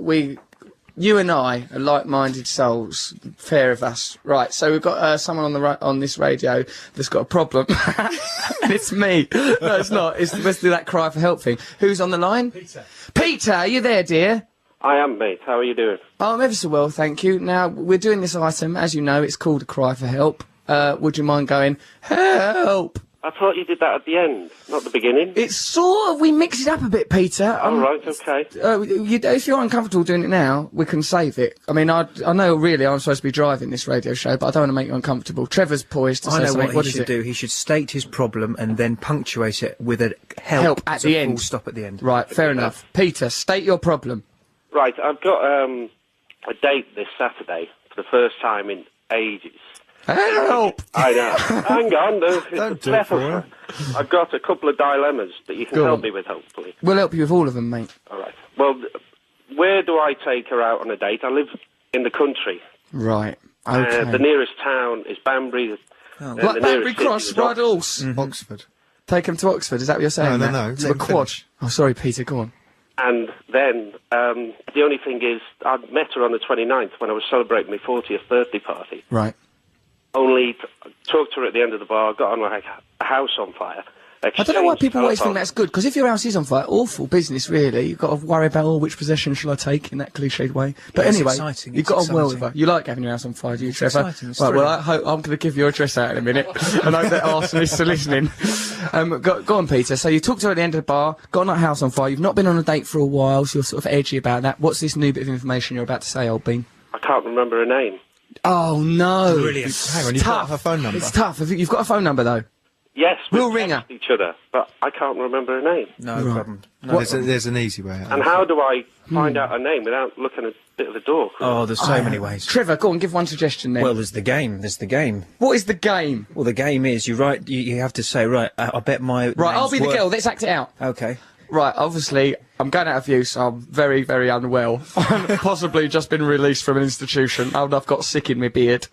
you and I are like-minded souls, fair of us. Right, so we've got someone on this radio that's got a problem, and it's me. No, it's not. Let's do that cry for help thing. Who's on the line? Peter. Peter, are you there, dear? I am, mate. How are you doing? Oh, I'm ever so well, thank you. Now, we're doing this item, as you know, it's called a cry for help. Would you mind going, help? I thought you did that at the end, not the beginning. It's sort of, we mix it up a bit, Peter. Oh, right, okay. If you're uncomfortable doing it now, we can save it. I mean, I know really I'm supposed to be driving this radio show, but I don't want to make you uncomfortable. Trevor's poised to say something. I know what he should do. He should state his problem and then punctuate it with a help at the end. Full stop at the end. Right, fair enough. Peter, state your problem. Right, I've got a date this Saturday for the first time in ages. Help! I know. Hang on, Don't do it for her. I've got a couple of dilemmas that you can help me with, hopefully. We'll help you with all of them, mate. All right. Well, where do I take her out on a date? I live in the country. Right. Okay. The nearest town is Banbury. Like Banbury Cross, Rydals. Oxford. Take him to Oxford, is that what you're saying? No. To a quad. Oh, sorry, Peter, go on. And then, the only thing is, I met her on the 29th when I was celebrating my 40th birthday party. Right. Only talked to her at the end of the bar, got on like a house on fire. I don't know why people always think that's good, because if your house is on fire, awful business, really. You've got to worry about, which possession shall I take, in that cliched way. But anyway, you've got on well with her. You like having your house on fire, do you, Trevor? Exciting, right, well, I'm going to give your address out in a minute, and I hope that arsonists are listening. Go on, Peter. So you talked to her at the end of the bar, got on that house on fire, you've not been on a date for a while, so you're sort of edgy about that. What's this new bit of information you're about to say, old bean? I can't remember her name. Oh, no. Brilliant. Hang on, you've got her phone number. It's tough. You've got a phone number, though. Yes, we'll ring her. Each other, but I can't remember her name. No problem. No. There's an easy way. And how do I find out her name without looking a bit of a dork? Oh, there's so many ways. Trevor, go on, give one suggestion then. Well, there's the game. What is the game? Well, the game is you have to say, right, I bet my... Right, I'll be the girl. Let's act it out. Okay. Right, obviously, I'm going out of use, so I'm very, very unwell. I've possibly just been released from an institution, and I've got sick in my beard.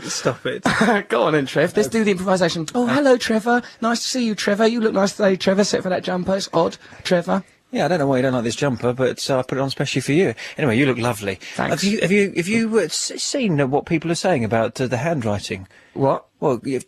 Stop it. Go on then, Trev. Let's do the improvisation. Oh, hello, Trevor. Nice to see you, Trevor. You look nice today, Trevor, except for that jumper. It's odd. Trevor. Yeah, I don't know why you don't like this jumper, but I put it on especially for you. Anyway, you look lovely. Thanks. Have you seen what people are saying about the handwriting? What? Well, you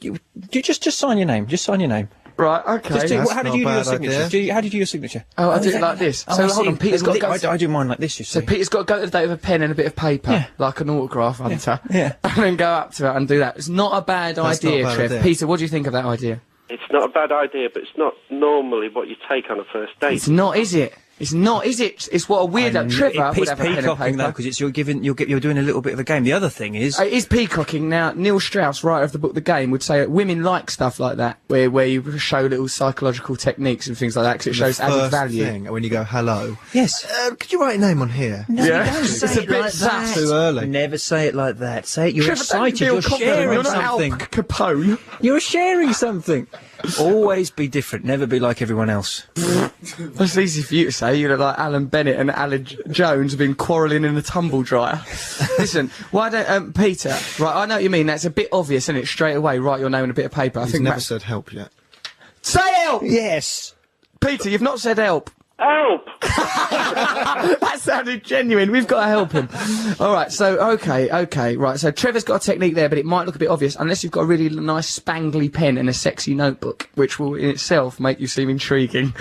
just sign your name. Just sign your name. Right, okay. How did you do your signature? How did you do your signature? Oh, I do it like this. So hold on, Peter's got to go... I do mine like this, you see. So Peter's got to go to the date with a pen and a bit of paper, like an autograph hunter. Yeah. And then go up to it and do that. It's not a bad idea, Trev. Peter, what do you think of that idea? It's not a bad idea, but it's not normally what you take on a first date. It's not, is it? It's not, is it? It's what a weirdo. Trevor would have a pen and paper. Though, because you're doing a little bit of a game. The other thing is... It is peacocking. Now, Neil Strauss, writer of the book The Game, would say that women like stuff like that, where you show little psychological techniques and things like that, because it shows added value. Thing, when you go, hello. Yes. Could you write a name on here? No, don't say it's a bit like that. Too early. Never say it like that. Say it. You're Trevor, excited. You're sharing something. Al Capone. You're sharing something. Always be different. Never be like everyone else. That's easy for you to say. You look like Alan Bennett and Alan Jones have been quarrelling in a tumble dryer. Listen, why don't Peter? Right, I know what you mean. That's a bit obvious, isn't it? Straight away, write your name on a bit of paper. He's never said help yet. Say help. Yes. Peter, you've not said help. Help! That sounded genuine. We've got to help him. All right, so, okay, right. So Trevor's got a technique there, but it might look a bit obvious unless you've got a really nice spangly pen and a sexy notebook, which will in itself make you seem intriguing.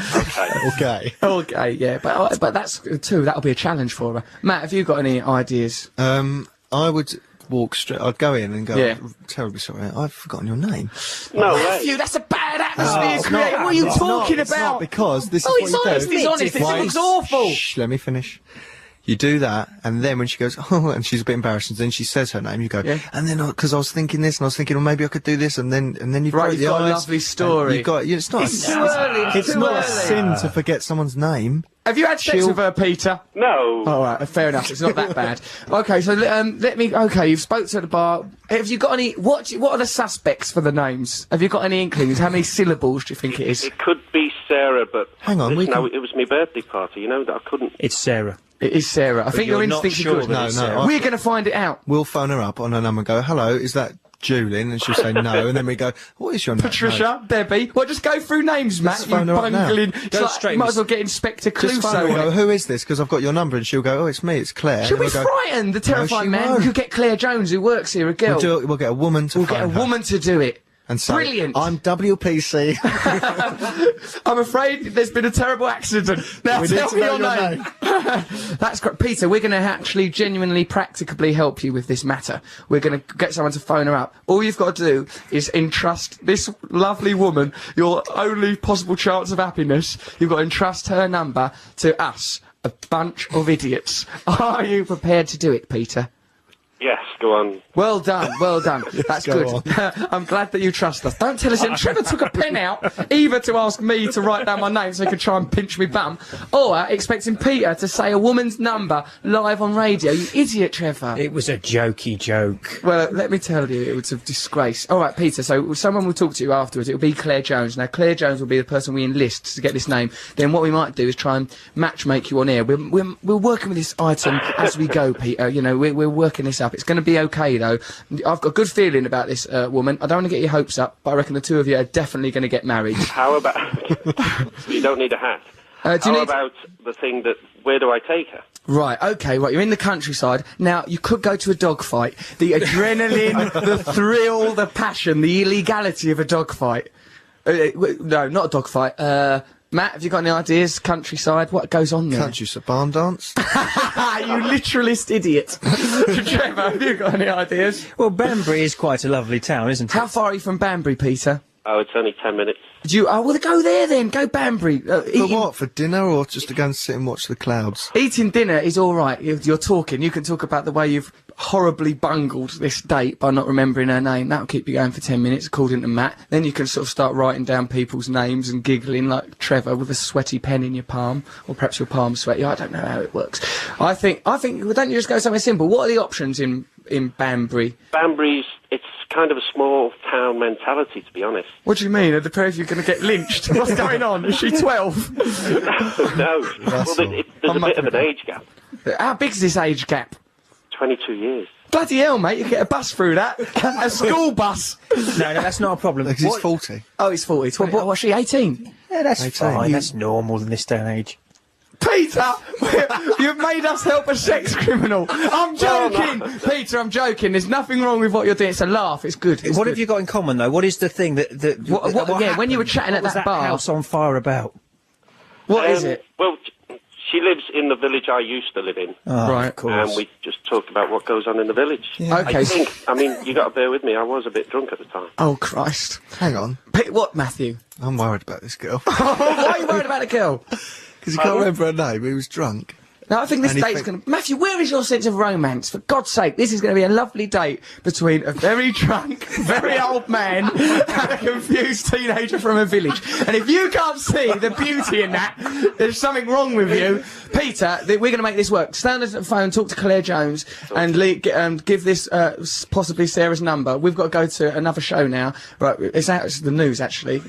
Okay. Okay, yeah, but that's, too, that'll be a challenge for her. Matt, have you got any ideas? I would walk straight. I'd go in and go, Yeah. terribly sorry, I've forgotten your name. No way. Matthew, that's a bad atmosphere created. What are you talking It's about? not, because this Oh, is he's what you honest, do. he's honest. It looks awful. Shh, let me finish. You do that, and then when she goes, oh, and she's a bit embarrassed, and then she says her name, you go, Yeah. and then, because I was thinking this, and I was thinking, well, maybe I could do this, and then you've Right, got you've the got a eyes, lovely and story. You've got, it's not, It's too early, it's it's too not a early. sin to forget someone's name. Have you had sex with her, Peter? No. All right, fair enough. It's not that bad. Okay, so let me. Okay, you've spoke to at the bar. Have you got any? What are the suspects for the names? Have you got any inklings? How many syllables do you think it is? It could be Sarah, but hang on. Listen, it was my birthday party. You know that I couldn't. It's Sarah. It is Sarah. I think your instincts are good. No, we're going to find it out. We'll phone her up on her number and go, hello, is that Julian? And she'll say no, and then we go, what is your name? Patricia, Debbie. Well, just go through names, Matt. You bungling. Go straight. You might as well get Inspector Clouseau. Go, who is this? Because I've got your number, and she'll go, oh, it's me, it's Claire. She'll be frightened, the terrifying man. We could get Claire Jones, who works here, a girl. We'll get a woman to get a woman to do it. And say, brilliant. I'm WPC. I'm afraid there's been a terrible accident. Now tell me your name. That's great. Peter, we're going to actually genuinely, practically help you with this matter. We're going to get someone to phone her up. All you've got to do is entrust this lovely woman, your only possible chance of happiness. You've got to entrust her number to us, a bunch of idiots. Are you prepared to do it, Peter? Yes, go on. Well done, well done. That's good. I'm glad that you trust us. Don't tell us. And Trevor took a pen out, either to ask me to write down my name so he could try and pinch me bum, or expecting Peter to say a woman's number live on radio. You idiot, Trevor. It was a jokey joke. Well, let me tell you, it was a disgrace. All right, Peter, so someone will talk to you afterwards. It'll be Claire Jones. Now, Claire Jones will be the person we enlist to get this name. Then what we might do is try and match-make you on air. We're working with this item as we go, Peter. You know, we're working this up. It's going to be okay, though. I've got a good feeling about this woman. I don't want to get your hopes up, but I reckon the two of you are definitely going to get married. How about... You don't need a hat. How about the thing that... Where do I take her? Right, okay, right, you're in the countryside. Now, you could go to a dogfight. The adrenaline, the thrill, the passion, the illegality of a dogfight. No, not a dogfight. Matt, have you got any ideas? Countryside, what goes on there? Countryside barn dance. You literalist idiot. Trevor, have you got any ideas? Well, Banbury is quite a lovely town, isn't it? How far are you from Banbury, Peter? Oh, it's only 10 minutes. Well, go there then. Go Banbury. For what? For dinner, or just to go and sit and watch the clouds? Eating dinner is all right. You're talking. You can talk about the way you've horribly bungled this date by not remembering her name. That'll keep you going for 10 minutes, according to Matt. Then you can sort of start writing down people's names and giggling like Trevor with a sweaty pen in your palm, or perhaps your palm's sweaty. I don't know how it works. I think. Well, don't you just go somewhere simple? What are the options in Banbury? Banbury's. It's kind of a small town mentality, to be honest. What do you mean? Are the pair of you going to get lynched? What's going on? Is she 12? No. Well, there's a bit of an age gap. How big's this age gap? 22 years. Bloody hell, mate, you get a bus through that. A school bus. No, that's not a problem. Because he's 40. Oh, he's 40. What's she, 18? Yeah, that's 18. fine. That's normal in this day and age. Peter, you've made us help a sex criminal. I'm joking, no. Peter. I'm joking. There's nothing wrong with what you're doing. It's a laugh. It's good. What have you got in common, though? What is the thing that yeah, when you were chatting at that bar, house on fire about? What is it? Well, she lives in the village I used to live in. Oh, right, of course. And we just talked about what goes on in the village. Yeah. Okay. I mean, you got to bear with me. I was a bit drunk at the time. Oh Christ! Hang on. What, Matthew? I'm worried about this girl. Why are you worried about the girl? Because he can't remember her name, he was drunk. No, I think this date's going to... Matthew, where is your sense of romance? For God's sake, this is going to be a lovely date between a very drunk, very old man and a confused teenager from a village. And if you can't see the beauty in that, there's something wrong with you. Peter, we're going to make this work. Stand on the phone, talk to Claire Jones, and give this, possibly Sarah's number. We've got to go to another show now. Right, it's the news, actually.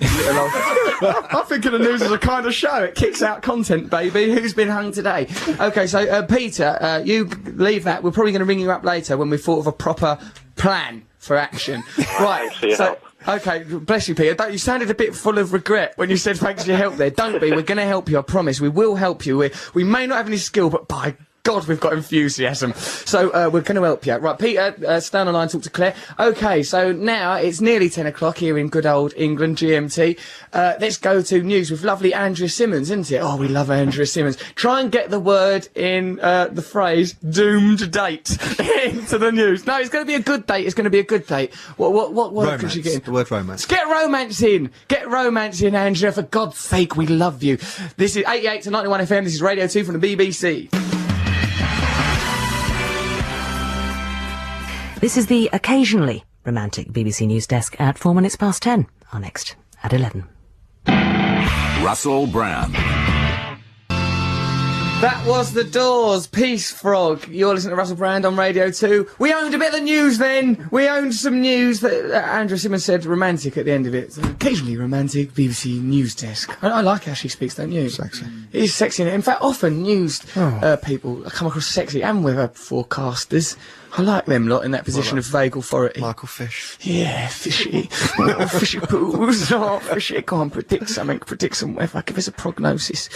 I think of the news as a kind of show. It kicks out content, baby. Who's been hung today? Okay, so, Peter, you leave that. We're probably going to ring you up later when we've thought of a proper plan for action. Right, so... Okay, bless you, Peter. You sounded a bit full of regret when you said thanks for your help there. Don't be. We're going to help you, I promise. We will help you. We may not have any skill, but by God, we've got enthusiasm. So, we're going to help you. Right, Peter, stand on line, talk to Claire. Okay, so now it's nearly 10 o'clock here in good old England, GMT. Let's go to news with lovely Andrea Simmons, isn't it? Oh, we love Andrea Simmons. Try and get the word in, the phrase, doomed date into the news. No, it's going to be a good date. It's going to be a good date. What word can she get in? The word romance. Get romance in. Get romance in, Andrea. For God's sake, we love you. This is 88 to 91 FM. This is Radio 2 from the BBC. This is the occasionally romantic BBC News Desk at 4 minutes past 10. Our next at 11. Russell Brand. That was The Doors, Peace Frog. You're listening to Russell Brand on Radio 2. We owned a bit of the news then. We owned some news that Andrew Simmons said romantic at the end of it. So occasionally romantic, BBC News Desk. I like how she speaks, don't you? Sexy. It is sexy. In fact, often news people come across sexy and weather forecasters. I like them lot in that position of vague authority. Michael Fish. Yeah, fishy. Fishy poos. Oh, fishy. Go on, predict something. Predict some weather. Give us a prognosis.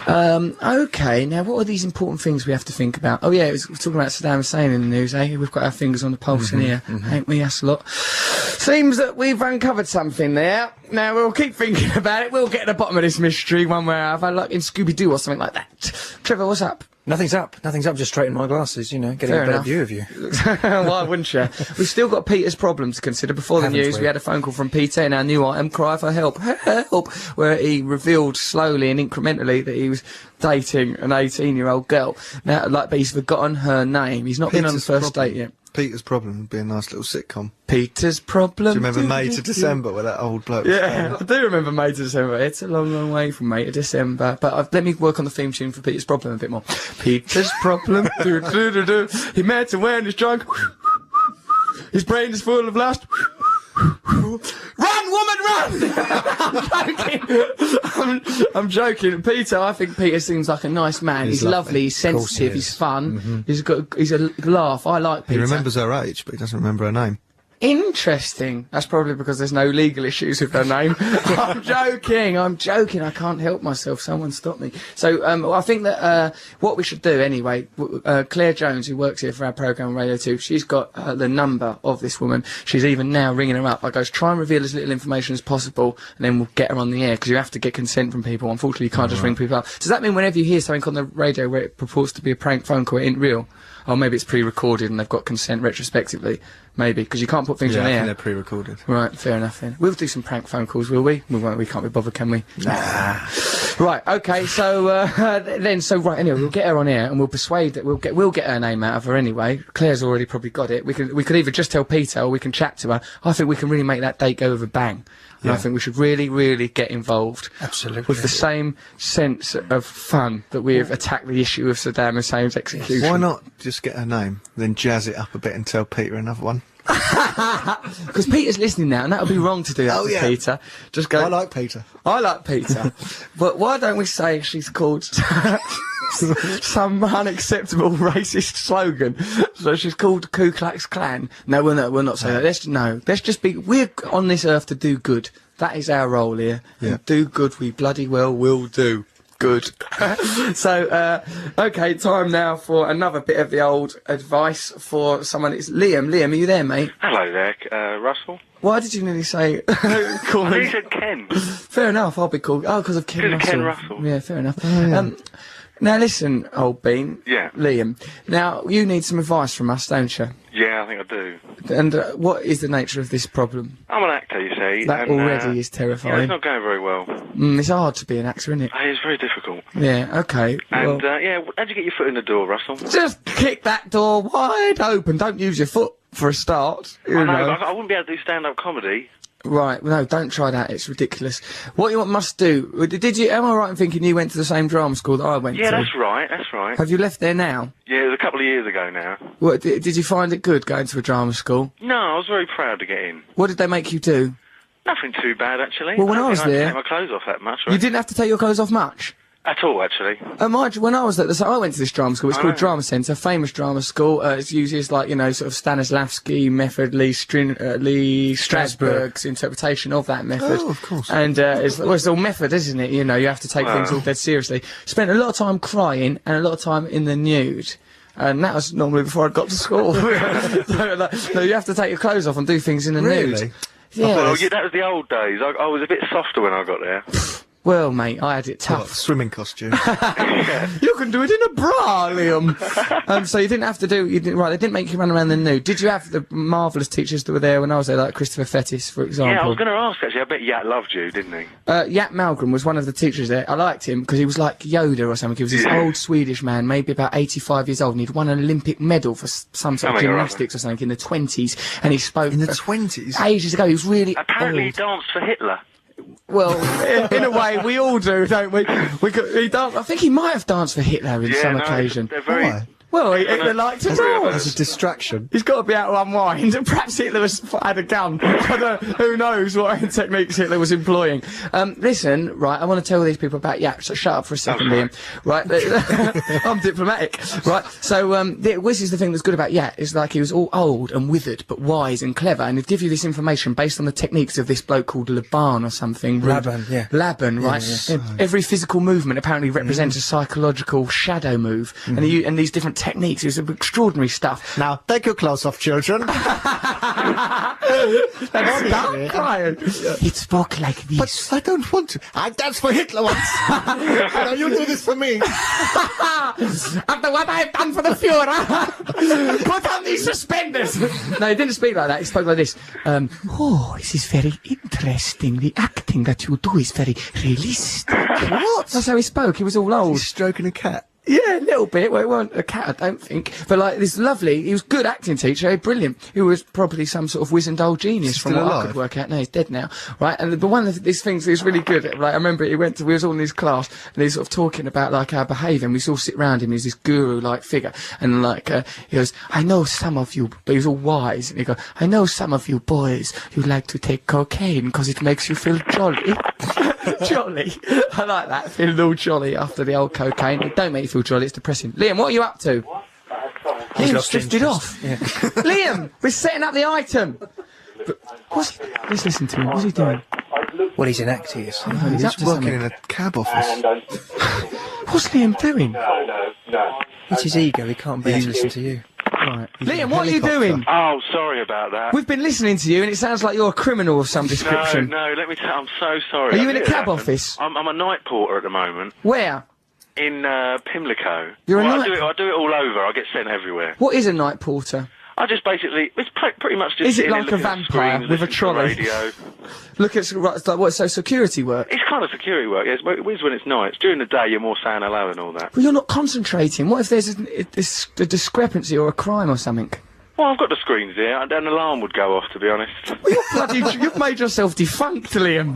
Okay, now what are these important things we have to think about? Oh yeah, we're talking about Saddam Hussein in the news, eh? We've got our fingers on the pulse in here, ain't we? That's a lot. Seems that we've uncovered something there. Now, we'll keep thinking about it. We'll get to the bottom of this mystery one way or another, like in Scooby-Doo or something like that. Trevor, what's up? Nothing's up. Nothing's up. Just straightening my glasses, you know, getting a better view of you. Why wouldn't you? We've still got Peter's problem to consider. Before the news, we had a phone call from Peter in our new item, Cry for Help, Help, where he revealed slowly and incrementally that he was dating an 18-year-old girl. Now, but he's forgotten her name. He's not been on the first date yet. Peter's Problem would be a nice little sitcom. Peter's Problem. Do you remember May to December with that old bloke? Yeah, I do remember May to December. It's a long, long way from May to December. But let me work on the theme tune for Peter's Problem a bit more. Peter's Problem. Do, do, do, do. He met her when he's drunk. His brain is full of lust. Run, woman, run! I'm joking. I'm joking. Peter, I think Peter seems like a nice man. He's lovely, he's sensitive, he's fun. He's a laugh. I like Peter. He remembers her age, but he doesn't remember her name. Interesting. That's probably because there's no legal issues with her name. I'm joking. I can't help myself. Someone stop me. So, I think that, what we should do anyway, Claire Jones, who works here for our programme on Radio 2, she's got the number of this woman. She's even now ringing her up. I goes, try and reveal as little information as possible, and then we'll get her on the air, because you have to get consent from people. Unfortunately, you can't just ring people up. Does that mean whenever you hear something on the radio where it purports to be a prank phone call, it ain't real? Or maybe it's pre-recorded and they've got consent retrospectively. Maybe, because you can't put things on I air. think they're pre-recorded. Right, fair enough then. We'll do some prank phone calls, will we? We won't, we can't be bothered, can we? Nah. Right, okay, so, right, anyway, we'll get her on air and we'll persuade that we'll get her name out of her anyway. Claire's already probably got it. We could either just tell Peter or we can chat to her. I think we can really make that date go with a bang. And I think we should really, really get involved. Absolutely. With the same sense of fun that we have attacked the issue of Saddam Hussein's execution. Why not just get her name, then jazz it up a bit and tell Peter another one? Because Peter's listening now, and that would be wrong to do that to Peter. Just go. I like Peter. I like Peter. But why don't we say she's called some unacceptable racist slogan? So she's called Ku Klux Klan. No, we'll not say that. Let's just be. We're on this earth to do good. That is our role here. Yeah. And do good. We bloody well will do. Good. So, okay, time now for another bit of the old advice for someone. It's Liam. Liam, are you there, mate? Hello there, Russell. Why did you nearly say call me? He said Ken. Fair enough, I'll be called. Oh, because of Ken Russell. Ken Russell. Yeah, fair enough. Now listen, old bean. Yeah. Liam. Now, you need some advice from us, don't you? Yeah, I think I do. And what is the nature of this problem? I'm an actor, you see. That already is terrifying. Yeah, it's not going very well. It's hard to be an actor, isn't it? It's very difficult. Yeah, okay. And, how'd you get your foot in the door, Russell? Just kick that door wide open. Don't use your foot for a start. I know. I wouldn't be able to do stand-up comedy. Right, no, don't try that, it's ridiculous. What you must do, am I right in thinking you went to the same drama school that I went to? Yeah, that's right. Have you left there now? Yeah, it was a couple of years ago now. What, did you find it good going to a drama school? No, I was very proud to get in. What did they make you do? Nothing too bad, actually. Well, when I was there... I didn't take my clothes off that much, right? You didn't have to take your clothes off much? At all, actually. When I was at I went to this drama school. It's called Drama Centre, famous drama school. It uses sort of Stanislavski method, Lee Strasberg's interpretation of that method. Oh, of course. And it's all method, isn't it? You know, you have to take things all dead seriously. Spent a lot of time crying and a lot of time in the nude. And that was normally before I got to school. So you have to take your clothes off and do things in the nude. Yeah. Well, that was the old days. I was a bit softer when I got there. Well, mate, I had it tough. Swimming costume. You can do it in a bra, Liam. So you didn't have to do. They didn't make you run around the nude. Did you have the marvellous teachers that were there when I was there, like Christopher Fettis, for example? Yeah, I was going to ask actually. I bet Yat loved you, didn't he? Yat Malgren was one of the teachers there. I liked him because he was like Yoda or something. He was this old Swedish man, maybe about 85 years old, and he'd won an Olympic medal for some sort of gymnastics or something in the 20s. And he spoke in the 20s, ages ago. He was really apparently old. he danced for Hitler. Well, in a way, we all do, don't we? I think he might have danced for Hitler in some occasion. They're very... Why? Well, Hitler liked to dance. As a distraction. He's got to be able to unwind. Perhaps Hitler had a gun. Who knows what techniques Hitler was employing. Listen, right, I want to tell these people about yaps, so shut up for a second, Liam. Right, I'm diplomatic. Right, so this is the thing that's good about Yap, is like he was all old and withered, but wise and clever, and he'd give you this information based on the techniques of this bloke called Laban or something. Laban, yeah. Laban, right? Yeah. Every physical movement apparently represents a psychological shadow move, and these different techniques. It was extraordinary stuff. Now, take your clothes off, children. Stop crying. It spoke like this. But I don't want to. I danced for Hitler once. Now you do this for me. After what I've done for the Führer, put on these suspenders. No, he didn't speak like that. He spoke like this. Oh, this is very interesting. The acting that you do is very realistic. What? That's how he spoke. He was all old. He's stroking a cat. Yeah, a little bit. Well, it wasn't a cat, I don't think. But, like, this lovely... He was a good acting teacher, brilliant. He was probably some sort of wizened old genius from what I could work out. No, he's dead now. Right? And but one of these things that was really good, like, I remember we was all in his class, and he was sort of talking about, like, our behaviour, and we all sit round him, he's this guru-like figure, and, like, he goes, I know some of you... But he was all wise, and he goes, I know some of you boys who like to take cocaine because it makes you feel jolly. Jolly. I like that, feeling all jolly after the old cocaine. It don't make you feel jolly, it's depressing. Liam, what are you up to? Liam's drifted off. Yeah. Liam, we're setting up the item. Let's listen to him. What's he doing? Well, he's an actor, you see. He's working in a cab office. What's Liam doing? It's his ego, he can't bear to listen to you. Right. Liam, what are you doing? Oh, sorry about that. We've been listening to you, and it sounds like you're a criminal of some description. No, let me tell you, I'm so sorry. Are you in a cab office? I'm a night porter at the moment. Where? In Pimlico. You're a night... I do it all over. I get sent everywhere. What is a night porter? I just basically... It's pretty much just... Is it like a vampire with a trolley? Radio. Look at... It's like, what, so security work? It's kind of security work, yes. It is when it's nights. During the day, you're more saying hello and all that. Well, you're not concentrating. What if there's a discrepancy or a crime or something? Well, I've got the screens here, and an alarm would go off, to be honest. Well, you've made yourself defunct, Liam.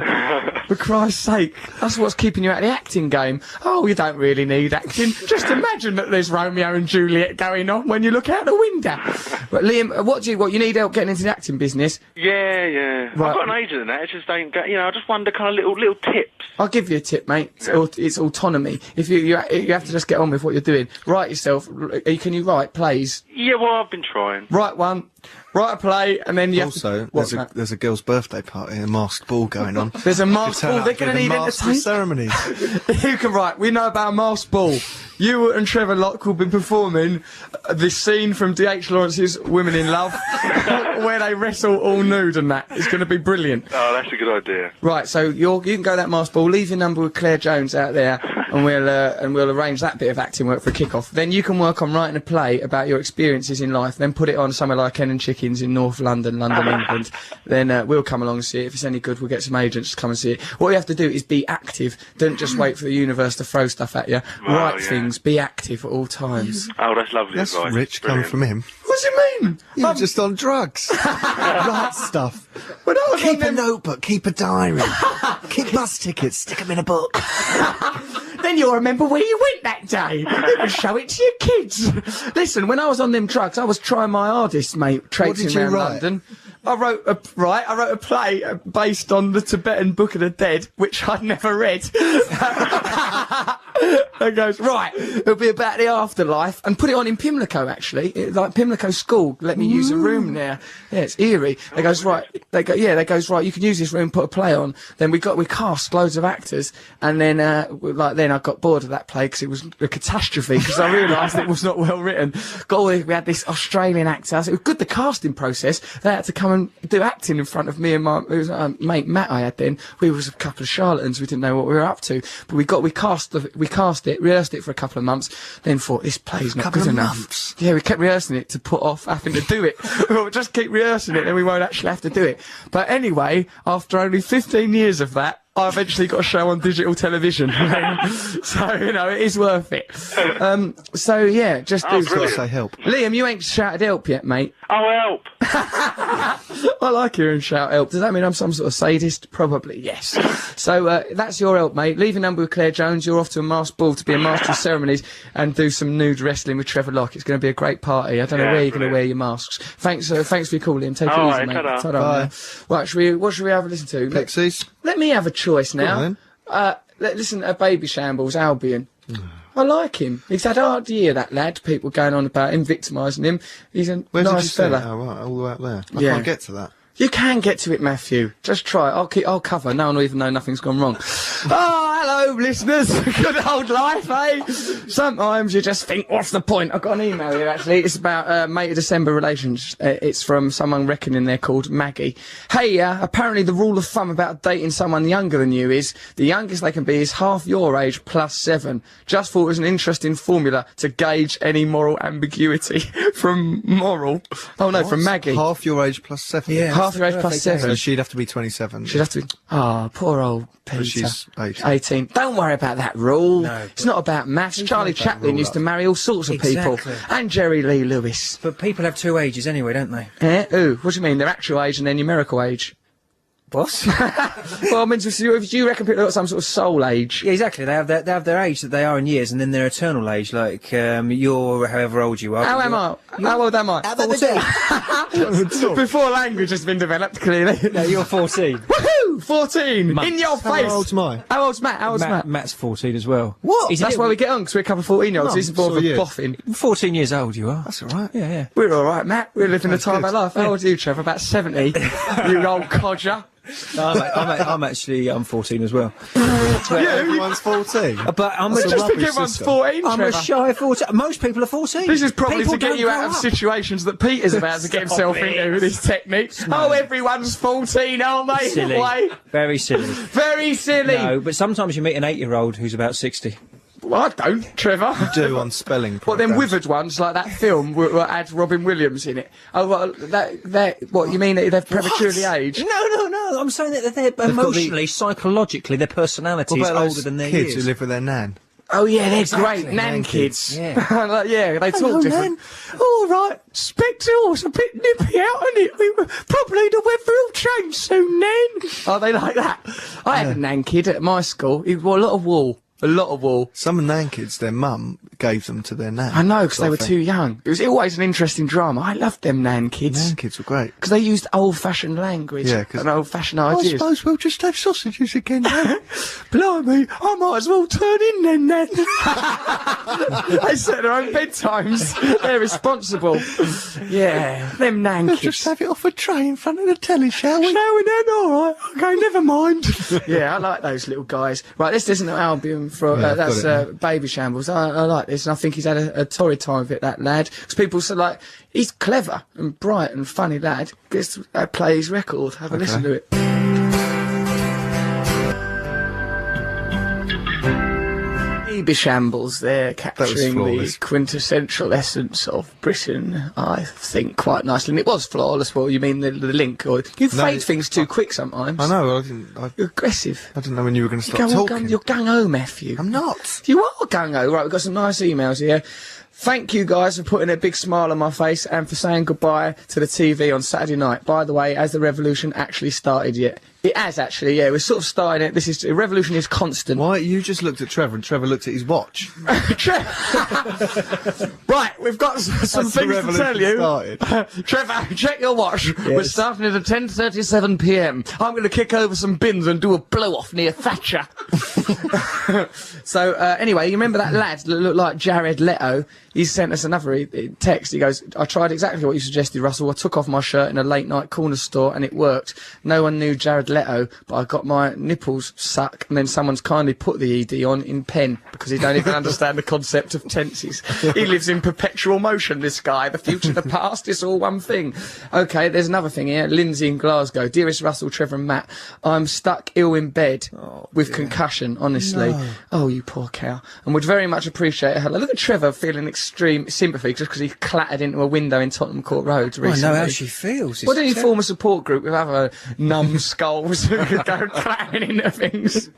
For Christ's sake. That's what's keeping you out of the acting game. Oh, you don't really need acting. Just imagine that there's Romeo and Juliet going on when you look out the window. But Liam, what you need help getting into the acting business? Yeah. Right. I've got an agent in that, it just ain't I just wonder kind of little tips. I'll give you a tip, mate. It's autonomy. If you have to just get on with what you're doing. Write yourself. Can you write plays? Yeah, well, I've been trying. Write one, write a play, and then you also, have to... there's a girl's birthday party, a masked ball going on. There's a masked ball, they're going to need entertainment. Ceremonies. You can write, we know about a masked ball. You and Trevor Locke will be performing this scene from D.H. Lawrence's Women in Love, where they wrestle all nude and that. It's going to be brilliant. Oh, that's a good idea. Right, so you can go that masked ball, leave your number with Claire Jones out there, and we'll arrange that bit of acting work for a kick-off. Then you can work on writing a play about your experiences in life, then put it on somewhere like Hen and Chickens in North London, England. Then we'll come along and see it. If it's any good, we'll get some agents to come and see it. What you have to do is be active. Don't just wait for the universe to throw stuff at you. Write things. Be active at all times. Oh, that's lovely That's advice. rich coming from him. What do you mean? You're just on drugs. Write stuff. Keep a notebook, keep a diary. Keep bus tickets, stick them in a book. Then you'll remember where you went that day. You can show it to your kids. Listen, when I was on them drugs, I was trying my hardest, mate, traipsing around London. I wrote a play based on the Tibetan Book of the Dead, which I'd never read. It goes, right, it'll be about the afterlife, and put it on in Pimlico, actually. Like Pimlico School, let me use a room there. Yeah, it's eerie. They goes, right, right, you can use this room, put a play on. Then we cast loads of actors, and then, then I got bored of that play because it was a catastrophe, because I realised it was not well written. We had this Australian actor. It was good, the casting process. They had to come and do acting in front of me and my mate Matt I had then. We was a couple of charlatans, we didn't know what we were up to. But we cast it, rehearsed it for a couple of months, then thought, this play's not good enough. Yeah, we kept rehearsing it to put off having to do it. We'll just keep rehearsing it, then we won't actually have to do it. But anyway, after only 15 years of that, I eventually got a show on digital television. So, it is worth it. So, yeah, just do say help. Liam, you ain't shouted help yet, mate. Oh, help! I like hearing shout help. Does that mean I'm some sort of sadist? Probably, yes. So, that's your help, mate. Leave your number with Claire Jones. You're off to a masked ball to be a master of ceremonies and do some nude wrestling with Trevor Locke. It's going to be a great party. I don't know where you're going to wear your masks. Thanks for your call in. Take it easy, mate. Ta-da. Right, what should we have a listen to? Pixies. Let me have a choice now. Listen to Baby Shambles, Albion. I like him. He's had a hard year, that lad. People going on about him, victimising him. He's a nice fella. Oh, right, all the way up there. I can't get to that. You can get to it, Matthew. Just try it. I'll cover. No one will even know nothing's gone wrong. Oh, hello, listeners. Good old life, eh? Sometimes you just think, what's the point? I've got an email here, actually. It's about May to December relations. It's from someone reckoning they're called Maggie. Hey, apparently the rule of thumb about dating someone younger than you is the youngest they can be is half your age plus 7. Just thought it was an interesting formula to gauge any moral ambiguity. From Maggie. Half your age plus 7? Yeah. Half your age plus 7. So she'd have to be 27. She'd have to be... Oh, poor old Peter. But she's 18. Don't worry about that rule. No, it's not about maths. Charlie Chaplin used to marry all sorts of people. And Jerry Lee Lewis. But people have 2 ages anyway, don't they? Ooh, what do you mean? Their actual age and their numerical age? What? Well, I mean, do you reckon people have got some sort of soul age? Yeah, exactly. They have their age that they are in years, and then their eternal age, like you're however old you are. How am I? How old am I? 14. Before language has been developed, clearly. No, you're 14. Woohoo! 14! Months. In your face! How old's mine? How old's Matt? Matt's 14 as well. What? That's why we get on, because we're a couple of 14-years-olds. He's born for boffin. 14 years old you are. That's alright. Yeah. We're alright, Matt. We're living the time of our life. How old are you, Trevor? About 70. You old codger. No, I'm 14 as well. Everyone's 14. But I'm just think everyone's 14, I'm Trevor. a shy 14. Most people are 14. This is probably people to get you out of situations that Peter's about to get himself into with his techniques. Oh, everyone's 14, aren't they? Silly. Very silly. Very silly. No, but sometimes you meet an 8-year-old who's about 60. Well, I don't, Trevor. You do on spelling What, them withered ones, like that film, had Robin Williams in it? Oh, well, what, you mean that they've prematurely aged? No, I'm saying that they're emotionally, psychologically, their personality is older than their kids years. who live with their nan. Oh, yeah, they're great. Nan kids. Yeah. Yeah, they talk different. All right, Spectre's a bit nippy out, isn't it? Probably the weather will change soon, Nan. Oh, they like that. I had a nan kid at my school. He wore a lot of wool. A lot of wool. Some nan kids, their mum gave them to their nan. I know, because they were too young. It was always an interesting drama. I loved them nan kids. Nan kids were great. Because they used old-fashioned language and old-fashioned ideas. I suppose we'll just have sausages again, Nan. Blimey, I might as well turn in then, Nan. They set their own bedtimes. They're responsible. Yeah, them nan kids. Just have it off a tray in front of the telly, shall we? Shall we, Nan? All right. Okay, never mind. Yeah, I like those little guys. Right, this isn't an album for that's Baby Shambles. I like this, and I think he's had a torrid time with it, that lad. Because people say, like, he's clever and bright and funny lad. Just play his record. Have a listen to it. Baby Shambles there, capturing the quintessential essence of Britain, I think, quite nicely. And it was flawless. Well, you mean the link? Or you fade things too quick sometimes. I know. You're aggressive. I didn't know when you were going to start talking. You're gung-ho, Matthew. I'm not. You are gung-ho. Right, we've got some nice emails here. Thank you guys for putting a big smile on my face and for saying goodbye to the TV on Saturday night. By the way, has the revolution actually started yet? It has actually, yeah. We're sort of starting it. The revolution is constant. Why? You just looked at Trevor and Trevor looked at his watch. Right, we've got some things to tell you. Trevor, check your watch. Yes. We're starting at 10:37 p.m. I'm going to kick over some bins and do a blow-off near Thatcher. So, anyway, you remember that lad that looked like Jared Leto? He sent us another text. He goes, I tried exactly what you suggested, Russell. I took off my shirt in a late-night corner store and it worked. No one knew Jared Leto, but I got my nipples sucked and then someone's kindly put the ED on in pen because he don't even understand the concept of tenses. He lives in perpetual motion, this guy. The future, the past, it's all one thing. Okay, there's another thing here. Lindsay in Glasgow. Dearest Russell, Trevor and Matt, I'm stuck ill in bed with concussion, honestly. No. Oh, you poor cow. And would very much appreciate a hello. Look at Trevor feeling extreme sympathy just because he clattered into a window in Tottenham Court Road recently. I know how she feels. Why don't you form a support group with other numbskulls balls go clattering into things.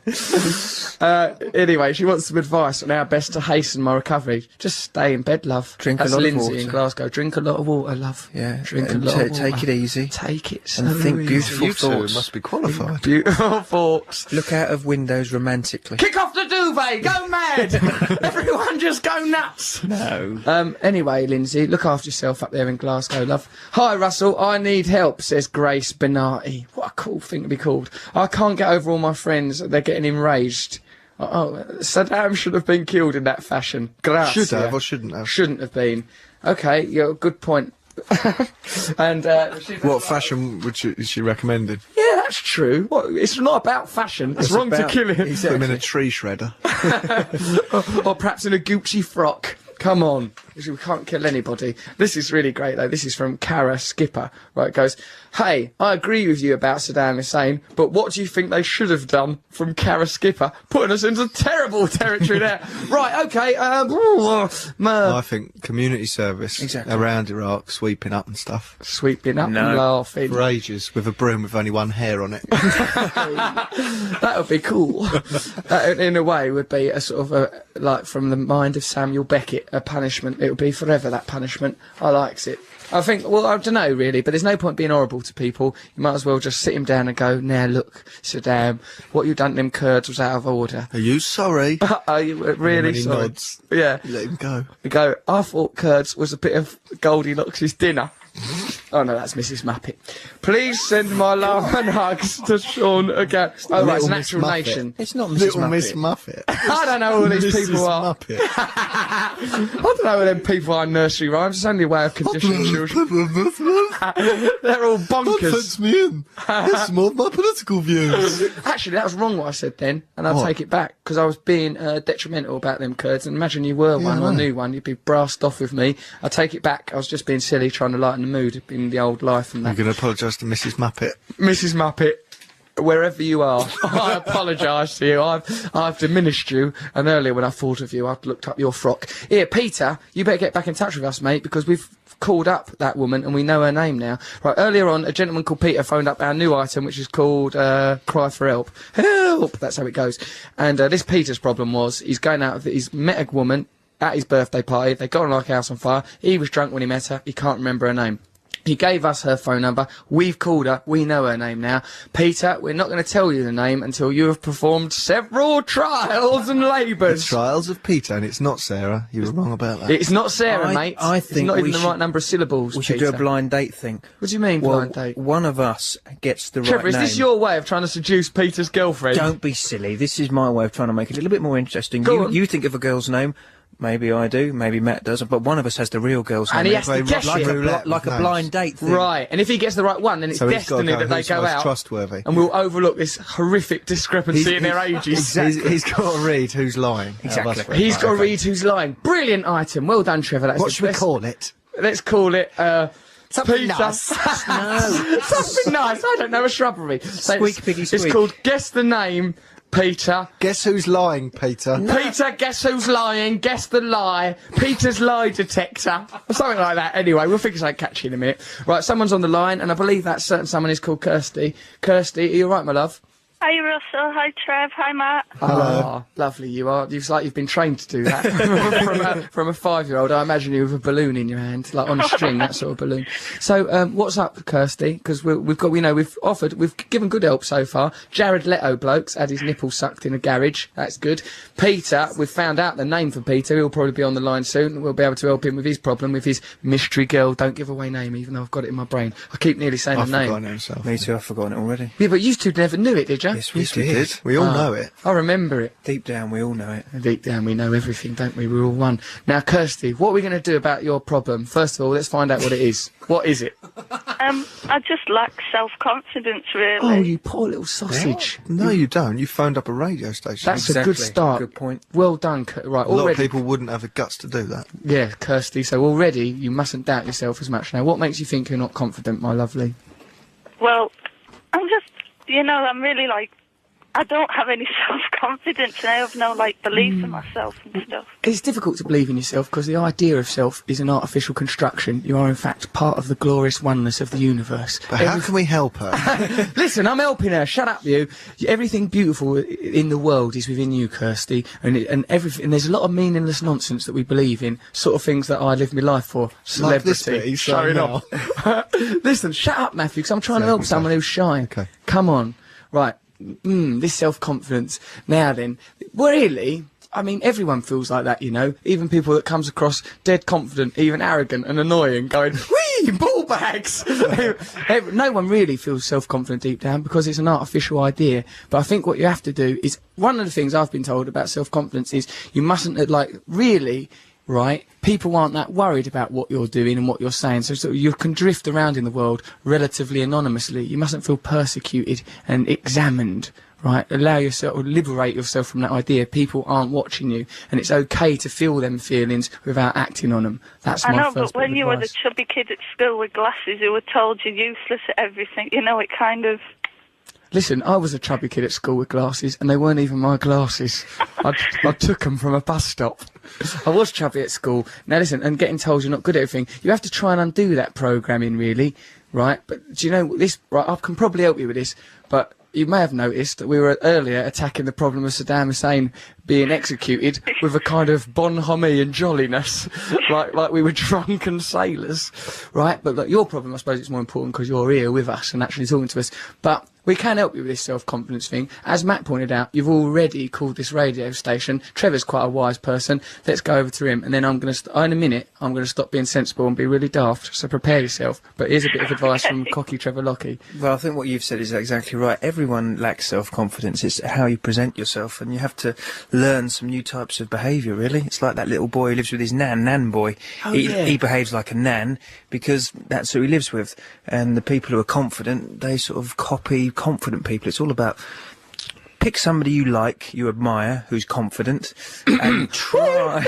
Anyway, she wants some advice on how best to hasten my recovery. Just stay in bed, love. Drink That's a lot Lindsay of water. in Glasgow. Drink a lot of water, love. Yeah. Drink a lot of water. Take it easy. Take it so And think easy. beautiful You two thoughts. must be qualified. Beautiful thoughts. Look out of windows romantically. Kick off the duvet! Go mad! Everyone just go nuts! No. Anyway, Lindsay, look after yourself up there in Glasgow, love. Hi, Russell, I need help, says Grace Benati. What a cool thing to be called. I can't get over all my friends. They're getting enraged. Oh, Saddam should have been killed in that fashion. Grazie. Should have or shouldn't have? Shouldn't have been. Okay, you're a good point. And What fashion would she recommended? yeah, that's true. What, it's not about fashion. It's wrong to about- kill him. Put them in a tree shredder. Or perhaps in a Gucci frock. Come on. We can't kill anybody. This is really great, though. This is from Cara Skipper. Right, it goes, hey, I agree with you about Saddam Hussein, but what do you think they should have done? From Cara Skipper, putting us into terrible territory there. Right, okay. I think community service Exactly. around Iraq, sweeping up and stuff. Sweeping up No. and laughing. For ages, with a broom with only one hair on it. That would be cool. That, in a way, would be a sort of a, like from the mind of Samuel Beckett, a punishment. It would be forever, that punishment. I likes it. I think, well, I don't know really, but there's no point being horrible to people. You might as well just sit him down and go, now look, Saddam, what you done to them Kurds was out of order. Are you sorry? Are you really And he sorry? nods. Yeah. Let him go. You go, I thought Kurds was a bit of Goldilocks' dinner. Oh no, that's Mrs. Muppet. Please send my love and hugs to Sean again. Oh, right, it's Little Natural Miss Muppet. Nation. It's not Mrs. Little Muppet. Miss Muppet. I don't know who these Mrs. people are. Muppet. I don't know who them people are in nursery rhymes. It's only a way of conditioning children. They're all bonkers. Fence me in. It's more of my political views. Actually, that was wrong what I said then, and I'll What? take it back, because I was being detrimental about them Kurds, and imagine you were one, I or know. knew one, you'd be brassed off with me. I'll take it back. I was just being silly, trying to lighten the mood in the old life and I'm that. going to apologise to Mrs. Muppet. Mrs. Muppet, wherever you are, I apologise to you. I've diminished you, and earlier when I thought of you, I've looked up your frock. Here, Peter, you better get back in touch with us, mate, because we've called up that woman and we know her name now. Right, earlier on, a gentleman called Peter phoned up our new item, which is called Cry for Help. Help! That's how it goes. And this Peter's problem was, he's going out, he's met a woman at his birthday party, they got on like a house on fire, he was drunk when he met her, he can't remember her name. He gave us her phone number. We've called her. We know her name now. Peter, we're not going to tell you the name until you have performed several trials and The labours. Trials of Peter, and it's not Sarah. You were wrong about that. It's not Sarah, I mate. think it's not we even the should- right number of syllables. We should Peter. do a blind date thing. What do you mean, Well, blind date? one of us gets the Trevor, right is name. this your way of trying to seduce Peter's girlfriend? Don't be silly. This is my way of trying to make it a little bit more interesting. Go on. You think of a girl's name. Maybe I do. Maybe Matt does. But one of us has the real girl's And name. he has to They guess like it. a roulette like with a names. blind date thing. Right, and if he gets the right one, then it's So he's gotta destiny go that they who's go most out. trustworthy. And we'll overlook this horrific discrepancy in their ages. He's got to read who's lying. Exactly. out of us. He's got to Okay. read who's lying. Brilliant item. Well done, Trevor. That's What the should we best- call it? Let's call it, Something Peter. nice. No. Something nice. I don't know, a shrubbery. So Squeak, piggy, It's squeak. called Guess the Name, Peter. Guess who's lying, Peter? Peter, guess who's lying? Guess the lie. Peter's lie detector. Or something like that. Anyway, we'll figure something catchy in a minute. Right, someone's on the line, and I believe that certain someone is called Kirsty. Kirsty, are you all right, my love? Hi Russell, hi Trev, hi Matt. Hello. Lovely you are. It's like you've been trained to do that from a 5-year-old. I imagine you with a balloon in your hand, like on a string, that sort of balloon. So, what's up, Kirsty? Because we've given good help so far. Jared Leto blokes had his nipples sucked in a garage. That's good. Peter, we've found out the name for Peter. He'll probably be on the line soon. We'll be able to help him with his problem, with his mystery girl. Don't give away name, even though I've got it in my brain. I keep nearly saying I've the name. forgotten himself. Me too. I've forgotten it already. Yeah, but you two never knew it, did you? Yes, we Yes, we did. We all know it. I remember it. Deep down, we all know it. Deep down, we know everything, don't we? We're all one. Now, Kirsty, what are we going to do about your problem? First of all, let's find out what it is. What is it? I just lack self-confidence, really. Oh, you poor little sausage. No, you don't. You phoned up a radio station. That's a good start. Good point. Well done, right, a lot already. of people wouldn't have the guts to do that. Yeah, Kirsty, so already you mustn't doubt yourself as much. Now, what makes you think you're not confident, my lovely? Well, I'm just, I'm really, I don't have any self-confidence, and I have no, belief in myself and stuff. It's difficult to believe in yourself because the idea of self is an artificial construction. You are, in fact, part of the glorious oneness of the universe. But how can we help her? Listen, I'm helping her. Shut up, you. Everything beautiful in the world is within you, Kirsty, and everything. And there's a lot of meaningless nonsense that we believe in, sort of things that I live my life for. Celebrity, showing off. Listen, shut up, Matthew, because I'm trying to help someone who's shy. Okay. Come on. Right. This self-confidence. Now then, really, I mean, everyone feels like that, you know. Even people that comes across dead confident, even arrogant and annoying, going, whee, ball bags! No one really feels self-confident deep down because it's an artificial idea. But I think what you have to do is, one of the things I've been told about self-confidence is you mustn't, really... Right? People aren't that worried about what you're doing and what you're saying, so you can drift around in the world relatively anonymously. You mustn't feel persecuted and examined, right? Allow yourself, or liberate yourself from that idea. People aren't watching you, and it's okay to feel them feelings without acting on them. That's my first bit of advice. I know, but when you were the chubby kid at school with glasses who were told you're useless at everything, you know, it kind of... Listen, I was a chubby kid at school with glasses, and they weren't even my glasses. I took them from a bus stop. I was chubby at school. Now listen, and getting told you're not good at everything, you have to try and undo that programming, really, right? But do you know this? Right, I can probably help you with this, but you may have noticed that we were earlier attacking the problem of Saddam Hussein being executed with a kind of bonhomie and jolliness, like we were drunken sailors, right? But look, your problem, I suppose, it's more important because you're here with us and actually talking to us. But we can help you with this self-confidence thing. As Matt pointed out, you've already called this radio station. Trevor's quite a wise person. Let's go over to him, and then I'm going to, in a minute, I'm going to stop being sensible and be really daft. So prepare yourself. But here's a bit of advice from cocky Trevor Lockie. Well, I think what you've said is exactly right. Everyone lacks self-confidence. It's how you present yourself, and you have to learn some new types of behaviour, really. It's like that little boy who lives with his nan boy. Oh, he behaves like a nan because that's who he lives with. And the people who are confident, they sort of copy confident people. It's all about pick somebody you like, you admire, who's confident, and try.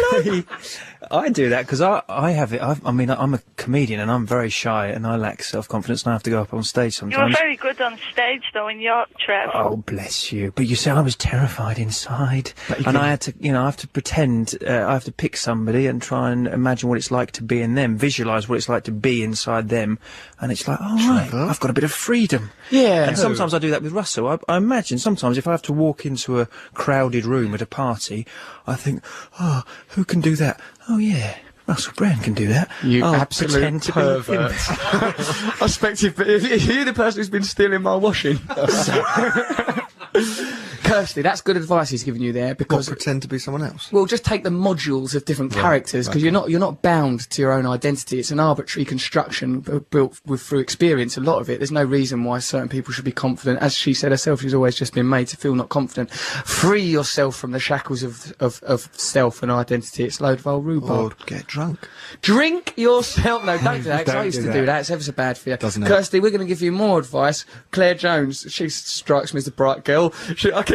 I do that because I have it. I mean, I'm a comedian and I'm very shy and I lack self-confidence and I have to go up on stage sometimes. You were very good on stage, though, in York, Trev. Oh, bless you. But you see, I was terrified inside. And I had to, I have to pretend, I have to pick somebody and try and imagine what it's like to be in them, visualise what it's like to be inside them. And it's like, right, I've got a bit of freedom. Yeah. And sometimes I do that with Russell. I imagine sometimes if I have to walk into a crowded room at a party, I think, who can do that? Oh, yeah, Russell Brand can do that. You absolute pervert. I expect if you're the person who's been stealing my washing. Kirsty, that's good advice he's given you there, because pretend to be someone else. Well, just take the modules of different characters, because you're not bound to your own identity. It's an arbitrary construction built through experience. A lot of it. There's no reason why certain people should be confident. As she said herself, she's always just been made to feel not confident. Free yourself from the shackles of self and identity. It's a load of old rhubarb. Or get drunk. Drink yourself. No, don't do that. 'Cause I used to do that. It's ever so bad for you. Doesn't it? Kirsty, we're going to give you more advice. Claire Jones, she strikes me as a bright girl.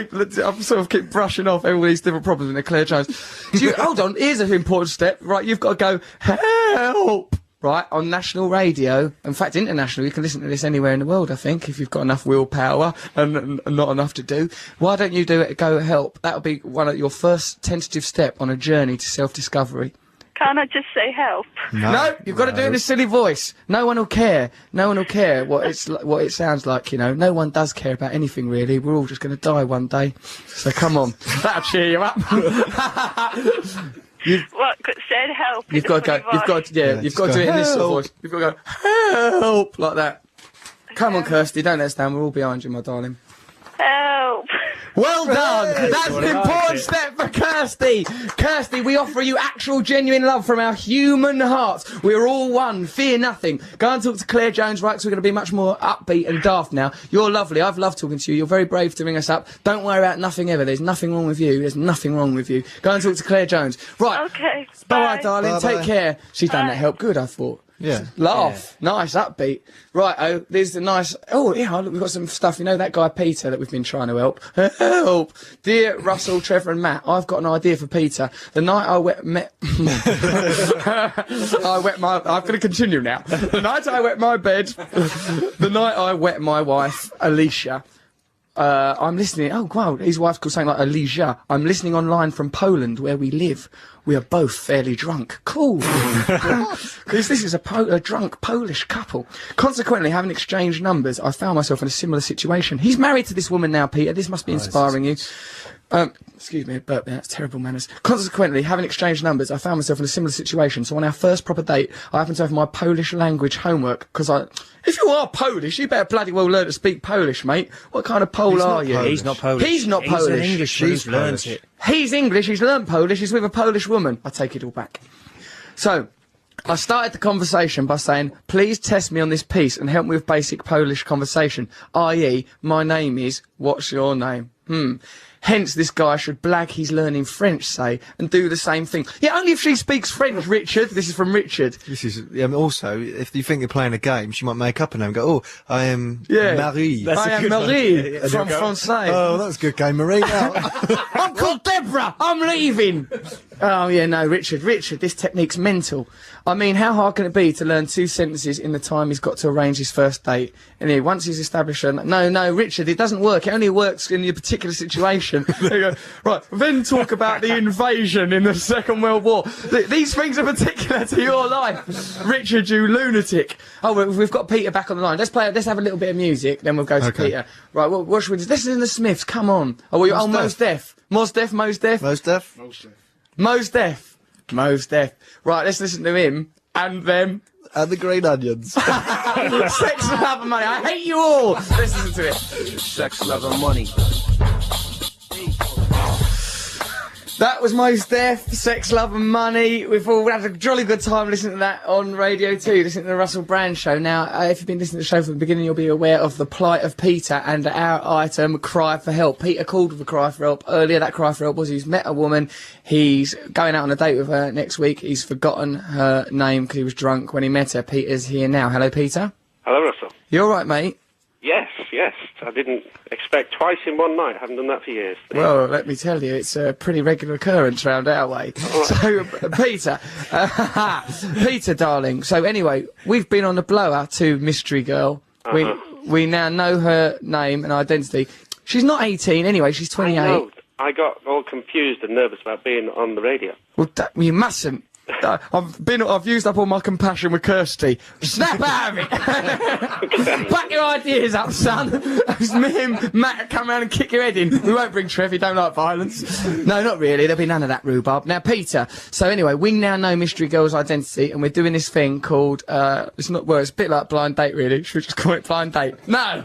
I sort of keep brushing off all these different problems with Claire Jones. Hold on, here's an important step. Right, you've got to go, help! Right, on national radio. In fact, international, you can listen to this anywhere in the world, I think, if you've got enough willpower and not enough to do. Why don't you do it, go help? That'll be one of your first tentative step on a journey to self-discovery. Can't I just say help? No, you've got to do it in a silly voice. No one will care. No one will care what it sounds like, No one does care about anything, really. We're all just going to die one day. So come on. That'll cheer you up. Said help. You've got to go. You've got to do it in this sort of voice. You've got to go, help, like that. Come on, Kirsty, don't let us down. We're all behind you, my darling. Help. Well done! That's an important step for Kirsty! Kirsty, we offer you actual, genuine love from our human hearts. We're all one. Fear nothing. Go and talk to Claire Jones, right, because we're going to be much more upbeat and daft now. You're lovely. I've loved talking to you. You're very brave to ring us up. Don't worry about nothing ever. There's nothing wrong with you. There's nothing wrong with you. Go and talk to Claire Jones. Right. Okay. Bye-bye, darling. Bye-bye. Take care. She's done that help good, I thought. Yeah. Laugh. Yeah. Nice, upbeat. Right, there's the nice... Oh, yeah, look, we've got some stuff. That guy Peter that we've been trying to help? Help! Dear Russell, Trevor and Matt, I've got an idea for Peter. The night I met... I'm going to continue now. The night I wet my bed... The night I wet my wife, Alicia... I'm listening. Oh, wow. His wife's called something like Alicia. I'm listening online from Poland, where we live. We are both fairly drunk. Cool. Because this is a drunk Polish couple. Consequently, having exchanged numbers, I found myself in a similar situation. He's married to this woman now, Peter. This must be inspiring you. Excuse me, but that's terrible manners. Consequently, having exchanged numbers, I found myself in a similar situation. So on our first proper date, I happened to have my Polish language homework, because if you are Polish, you better bloody well learn to speak Polish, mate. What kind of Pole are you? He's not Polish. He's not Polish. He's an Englishman who's learned it. He's English, he's learned Polish, he's with a Polish woman. I take it all back. So, I started the conversation by saying, please test me on this piece and help me with basic Polish conversation, i.e., my name is, what's your name? Hence, this guy should blag he's learning French, say, and do the same thing. Yeah, only if she speaks French, Richard. This is from Richard. This is also, if you think you're playing a game, she might make up a name and go, oh, I am Marie. I am Marie from Francais. Oh, that's a good game, Marie. I'm called Deborah. I'm leaving. Oh, yeah, no, Richard, this technique's mental. I mean, how hard can it be to learn 2 sentences in the time he's got to arrange his first date? And once he's established no, Richard, it doesn't work. It only works in your particular situation. There you go. Right, then talk about the invasion in the Second World War. These things are particular to your life. Richard, you lunatic. Oh, we've got Peter back on the line. Let's have a little bit of music, then we'll go to Peter. Right, well, what should we do? Listen to the Smiths, come on. Oh, Mos Def. Mos Def? Mos Def. Right, let's listen to him, and them. And the Green Onions. Sex, Love and Money. I hate you all. Let's listen to it. Sex, Love and Money. That was Mos Def, Sex, Love and Money. We've all had a jolly good time listening to that on Radio 2, listening to the Russell Brand Show. Now, if you've been listening to the show from the beginning, you'll be aware of the plight of Peter and our item, Cry for Help. Peter called with a cry for help earlier. That cry for help was he's met a woman, he's going out on a date with her next week, he's forgotten her name because he was drunk when he met her. Peter's here now. Hello, Peter. Hello, Russell. You all right, mate? Yes. I didn't expect twice in one night. I haven't done that for years. Well, let me tell you, it's a pretty regular occurrence round our way. So, Peter, Peter, darling. So anyway, we've been on a blower to Mystery Girl. We now know her name and identity. She's not 18 anyway, she's 28. I know. I got all confused and nervous about being on the radio. Well, you mustn't. I've used up all my compassion with Kirsty. Snap out of it! Pack your ideas up, son. It's me and Matt come round and kick your head in. We won't bring Trev, he don't like violence. No, not really, there'll be none of that rhubarb. Now, Peter, so anyway, we now know Mystery Girl's identity, and we're doing this thing called, it's a bit like Blind Date, really. Should we just call it Blind Date? No!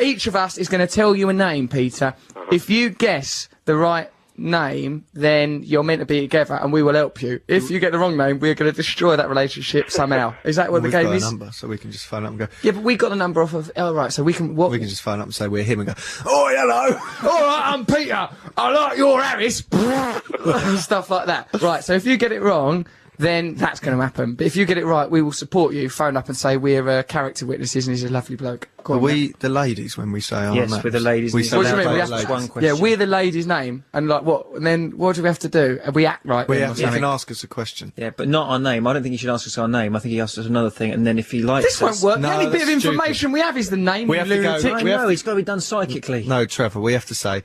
Each of us is going to tell you a name, Peter. If you guess the right name, then you're meant to be together and we will help you. If you get the wrong name, we're going to destroy that relationship somehow. Is that what the game is? We've got a number, so we can just phone up and go. Yeah, but we got the number off of. Oh, right, so we can. What? We can just phone up and say we're him and go. Oh, hello. All right, I'm Peter. I like your Harris. Stuff like that. Right. So if you get it wrong, then that's going to happen. But if you get it right, we will support you. Phone up and say we're character witnesses and he's a lovely bloke. Are we the ladies when we say our names? Yes, we're the ladies. We say what do you mean? We have to, one question. Yeah, we're the lady's name. And like what? And then what do we have to do? We act right. You can ask us a question. Yeah, but not our name. I don't think you should ask us our name. I think he asked us another thing, and then if he likes this won't work. The only bit of information we have is the name. We have to go. No, it's got to be done psychically. No, Trevor, we have to say,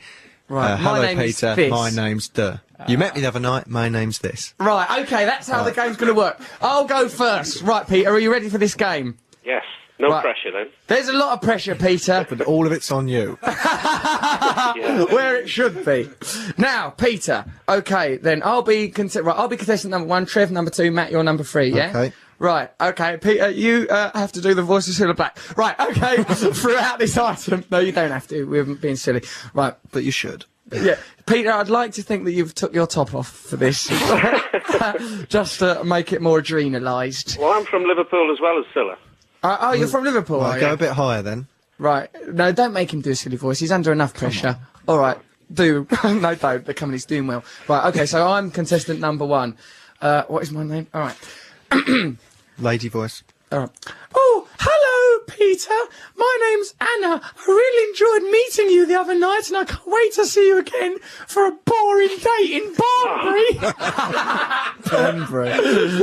right, hello, Peter, my name's Duh. You met me the other night, my name's this. Right, okay, that's how the game's going to work. I'll go first. Right, Peter, are you ready for this game? Yes. No pressure, then. There's a lot of pressure, Peter. But all of it's on you. Where it should be. Now, Peter, okay, then I'll be contestant number 1, Trev number 2, Matt, you're number 3, yeah? Okay. Right, okay, Peter, you have to do the voice of Cilla Black. Right, okay, throughout this item. No, you don't have to, we're being silly. Right. But you should. Yeah, Peter, I'd like to think that you've took your top off for this. Just to make it more adrenalised. Well, I'm from Liverpool as well as Cilla. Oh, you're from Liverpool, Right, go a bit higher then. Right. No, don't make him do a silly voice. He's under enough pressure. All right. No, don't. The company's doing well. Right, okay, so I'm contestant number 1. What is my name? All right. Lady voice. All right. Oh, hello, Peter. My name's Anna. I really enjoyed meeting you the other night, and I can't wait to see you again for a boring date in Banbury. Banbury.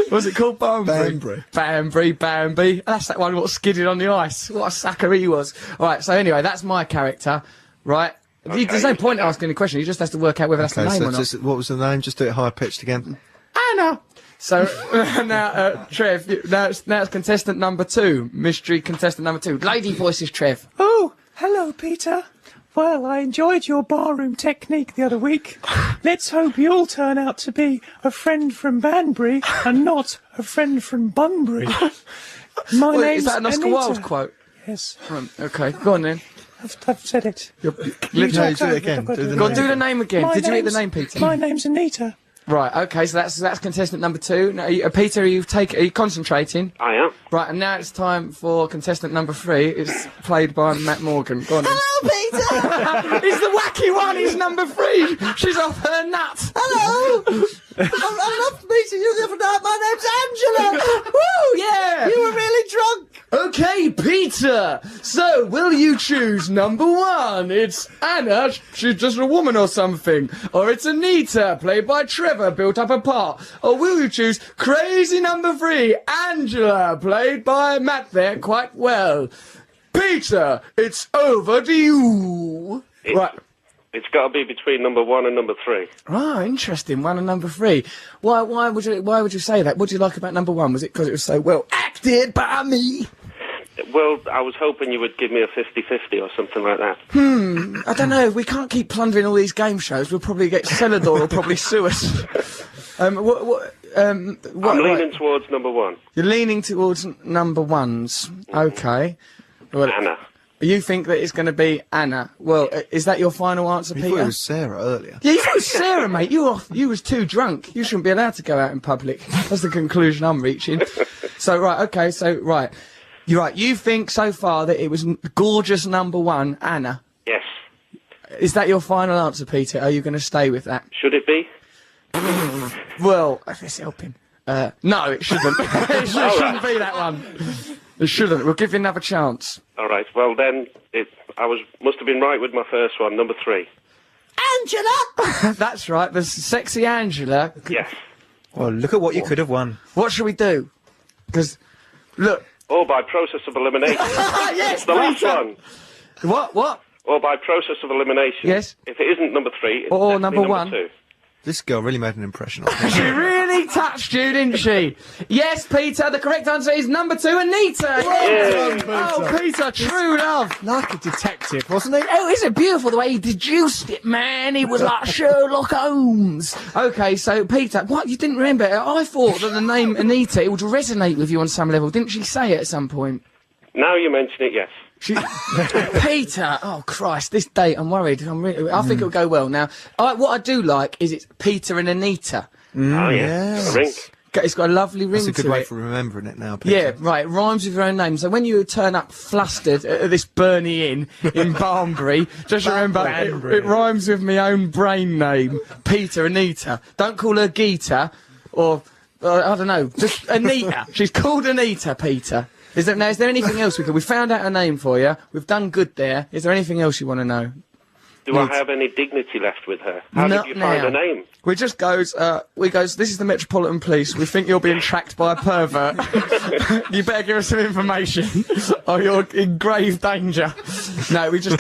What's it called? Banbury. Banbury. That's that one what skidded on the ice. What a sucker he was. All right, so anyway, that's my character, right? Okay. There's no point asking the question. You just have to work out whether that's the name or not. What was the name? Just do it high-pitched again. Anna. So, now, Trev, now it's contestant number 2. Mystery contestant number 2. Lady voices, Trev. Oh, hello, Peter. Well, I enjoyed your barroom technique the other week. Let's hope you'll turn out to be a friend from Banbury and not a friend from Bunbury. My name's Is that an Oscar Anita. Wilde quote? Yes. Okay, go on then. I've said it. Do it again. Do the name again. Did you read the name, Peter? My name's Anita. Right, okay, so that's contestant number 2. Now, Peter, are you concentrating? I am. Right, and now it's time for contestant number 3. It's played by Matt Morgan. Go on then. Hello, Peter! He's the wacky one, he's number 3! She's off her nut! Hello! I love meeting you the other night. My name's Angela! Woo, yeah! You were really drunk! Okay, Peter! So, will you choose number 1? It's Anna, she's just a woman or something. Or it's Anita, played by Trevor, built up a part. Or will you choose crazy number 3, Angela, played by Matt there quite well. Peter, it's over to you! Right. It's got to be between number 1 and number 3. Ah, interesting. 1 and number 3. Why would you say that? What do you like about number 1? Was it because it was so well acted by me? Well, I was hoping you would give me a 50-50 or something like that. I don't know. We can't keep plundering all these game shows. We'll probably get Celador will probably sue us. I'm leaning towards number 1. You're leaning towards number 1s. Okay. Well, Anna. You think that it's going to be Anna? Well, is that your final answer, Peter? I thought it was Sarah earlier. Yeah, you thought it was Sarah, mate. You was too drunk. You shouldn't be allowed to go out in public. That's the conclusion I'm reaching. So, right, okay, right. You're right. You think so far that it was gorgeous number 1, Anna? Yes. Is that your final answer, Peter? Are you going to stay with that? Should it be? Well, let's help him. No, it shouldn't. It shouldn't be that one. It shouldn't. We'll give you another chance. All right. Well, then must have been right with my first one, number 3. Angela! That's right. The sexy Angela. Yes. Well, look at what you could have won. What should we do? Because, look. Or by process of elimination. Yes, the last one. What? Or by process of elimination. Yes. If it isn't number 3, it's or definitely number 1. 2. This girl really made an impression on me. She really touched you, didn't she? Yes, Peter, the correct answer is number 2, Anita. Yes. Oh, Peter, true love. Like a detective, wasn't he? Oh, isn't it beautiful the way he deduced it, man? He was like Sherlock Holmes. Okay, so, Peter, what, you didn't remember it? I thought that the name Anita, it would resonate with you on some level. Didn't she say it at some point? Now you mention it, yes. Peter, oh Christ, this date, I'm worried. I think it'll go well. Now, what I do like is it's Peter and Anita. Oh, yeah. A ring. It's got a lovely ring to it. That's a good way for remembering it now, Peter. Yeah, right, it rhymes with your own name. So when you turn up flustered at this Bernie Inn in Banbury, just remember, it rhymes with my own brain name, Peter Anita. Don't call her Geeta, or, I don't know, just Anita. She's called Anita, Peter. Is there anything else we found out her name for you. We've done good there. Is there anything else you want to know? Do I have any dignity left with her? How did you find her name? We just goes, this is the Metropolitan Police. We think you're being tracked by a pervert. You better give us some information or you're in grave danger. No, we just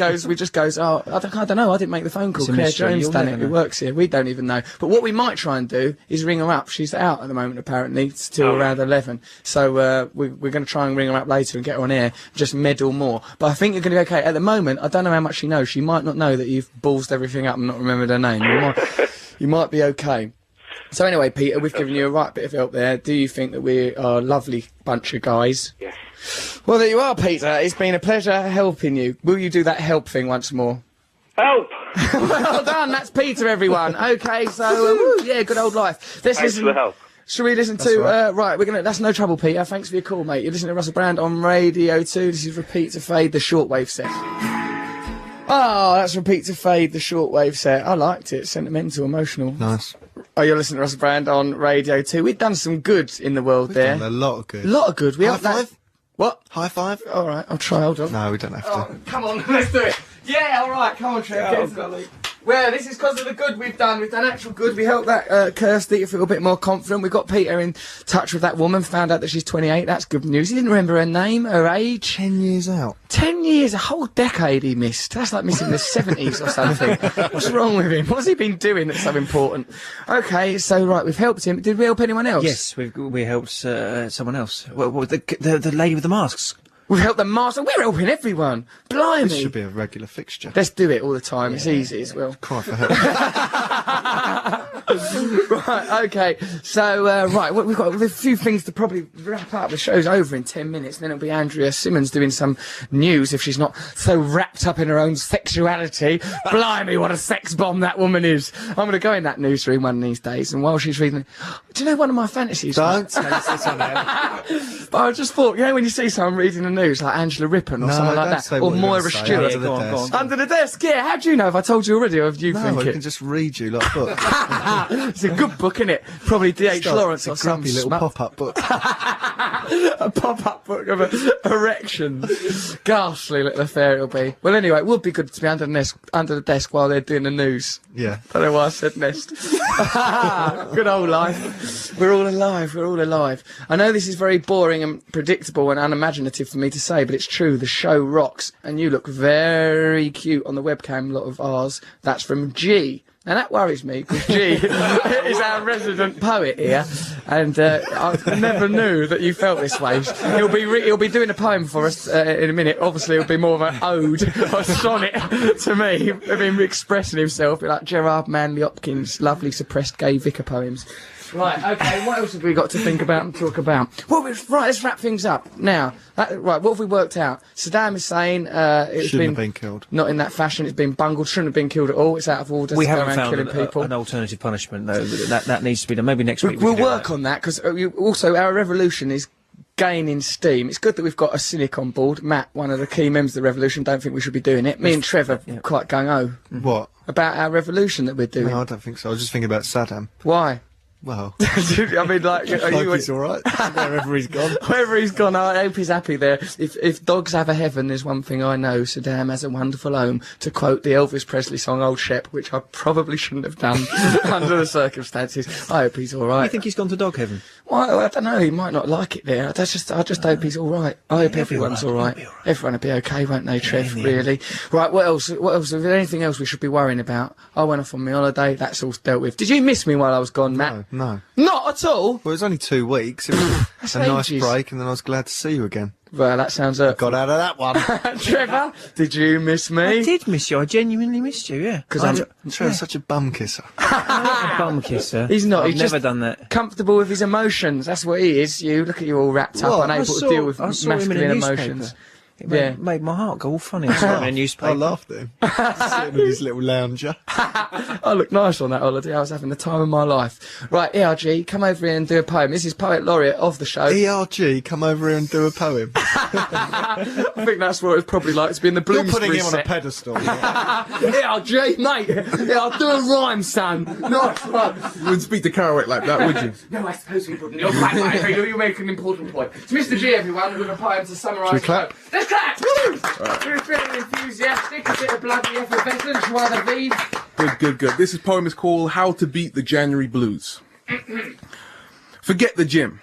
goes, oh, I don't know, I didn't make the phone call. Claire Jones done it. It works here. We don't even know. But what we might try and do is ring her up. She's out at the moment, apparently, till around 11. So, we're going to try and ring her up later and get her on air, just meddle more. But I think you're going to be okay. At the moment, I don't know how much she knows. She might not know that you've ballsed everything up and not remembered her name. You might be okay. So anyway, Peter, we've given you a right bit of help there. Do you think that we are a lovely bunch of guys? Yes. Well, there you are, Peter. It's been a pleasure helping you. Will you do that help thing once more? Help! Well done. That's Peter, everyone. Okay, so, yeah, good old life. Thanks for the help. Shall we listen to, right, that's no trouble, Peter. Thanks for your call, mate. You're listening to Russell Brand on Radio 2. This is Repeat to Fade, the shortwave set. Oh, that's Repeat to Fade, the shortwave set. I liked it. Sentimental, emotional. Nice. Oh, you're listening to Russell Brand on Radio 2. We've done some good in the world there. We've done a lot of good. A lot of good. High five? What? High five? All right, I'll try. Hold on. No, we don't have to. Oh, come on, let's do it. Yeah, all right, come on, Trev. Well, this is because of the good we've done. We've done actual good. We helped that Kirsty to feel a bit more confident. We got Peter in touch with that woman, found out that she's 28. That's good news. He didn't remember her name, her age. 10 years out. 10 years, a whole decade he missed. That's like missing the 70s or something. What's wrong with him? What's he been doing that's so important? Okay, so right, we've helped him. Did we help anyone else? Yes, we helped someone else. Well, the lady with the masks. We've helped the master. We're helping everyone. Blimey. This should be a regular fixture. Let's do it all the time. It's easy as well. Cry for help. Right, okay. So, right, we've got a few things to probably wrap up. The show's over in 10 minutes, and then it'll be Andrea Simmons doing some news if she's not so wrapped up in her own sexuality. Blimey, what a sex bomb that woman is. I'm going to go in that newsroom one of these days, and while she's reading... Do you know one of my fantasies? Don't say this on air. But I just thought, you know when you see someone reading the news, like Angela Rippon or someone like that, or Moira Stewart. Under the desk. Under the desk, yeah. How do you know? Have I told you already, or have you think I it? can just read you like a book. It's a good book, isn't it? Probably D.H. Lawrence or some grumpy little pop-up book. A pop-up book of erections. Ghastly little affair it'll be. Well, anyway, it would be good to be under the desk while they're doing the news. Yeah. Don't know why I said nest. Good old life. We're all alive. We're all alive. I know this is very boring and predictable and unimaginative for me to say, but it's true. The show rocks, and you look very cute on the webcam. A lot of ours. That's from G. And that worries me, because G is our resident poet here, and I never knew that you felt this way. He'll be doing a poem for us in a minute. Obviously, it'll be more of an ode or sonnet to me, of him expressing himself, like Gerard Manley Hopkins' lovely suppressed gay vicar poems. Right, okay, what else have we got to think about and talk about? Well, right, let's wrap things up. Now, right, what have we worked out? Saddam Hussein, shouldn't have been killed. Not in that fashion, it's been bungled, shouldn't have been killed at all, it's out of order. We to go haven't around found killing people. an alternative punishment, though. That needs to be done. Maybe next week We'll work on that, because also our revolution is gaining steam. It's good that we've got a cynic on board. Matt, one of the key members of the revolution, don't think we should be doing it. Me and Trevor quite gung-ho. What? About our revolution that we're doing. No, I don't think so. I was just thinking about Saddam. Why? Well, I mean, like, I hope he's all right wherever he's gone. Wherever he's gone, I hope he's happy there. If dogs have a heaven, there's one thing I know: Saddam has a wonderful home. To quote the Elvis Presley song "Old Shep," which I probably shouldn't have done under the circumstances. I hope he's all right. You think he's gone to dog heaven? Well, I don't know. He might not like it there. I just hope he's all right. I hope everyone's all right. Everyone will be okay, won't they, Trev? Really? Right. What else? What else? Is there anything else we should be worrying about? I went off on my holiday. That's all dealt with. Did you miss me while I was gone, Matt? No. Not at all. Well, it was only 2 weeks. It was a nice break, and then I was glad to see you again. Well, that sounds got out of that one. Trevor, did you miss me? I did miss you. I genuinely missed you, yeah. Because Trevor's such a bum kisser. I'm not a bum kisser. He's not. I've He's never just done that. Comfortable with his emotions. That's what he is. You look at you all wrapped up, unable to deal with masculine emotions. It made my heart go all funny. I saw it in a newspaper. I laughed at him. Sitting in his little lounger. I looked nice on that holiday. I was having the time of my life. Right, ERG, come over here and do a poem. This is Poet Laureate of the show. ERG, come over here and do a poem. I think that's what it's probably like to be in the Bloomsbury You're putting him set. on a pedestal. ERG, mate. Yeah, I'll do a rhyme, son. Nice one. You wouldn't speak to Kerouac like that, would you? No, I suppose you wouldn't. You're quite right. You make an important point. It's Mr. G, everyone, with a poem to summarise. Should we clap? Let's clap! We're feeling enthusiastic, a bit of bloody effervescence, joie de vivre. Good. This poem is called How to Beat the January Blues. Forget the gym.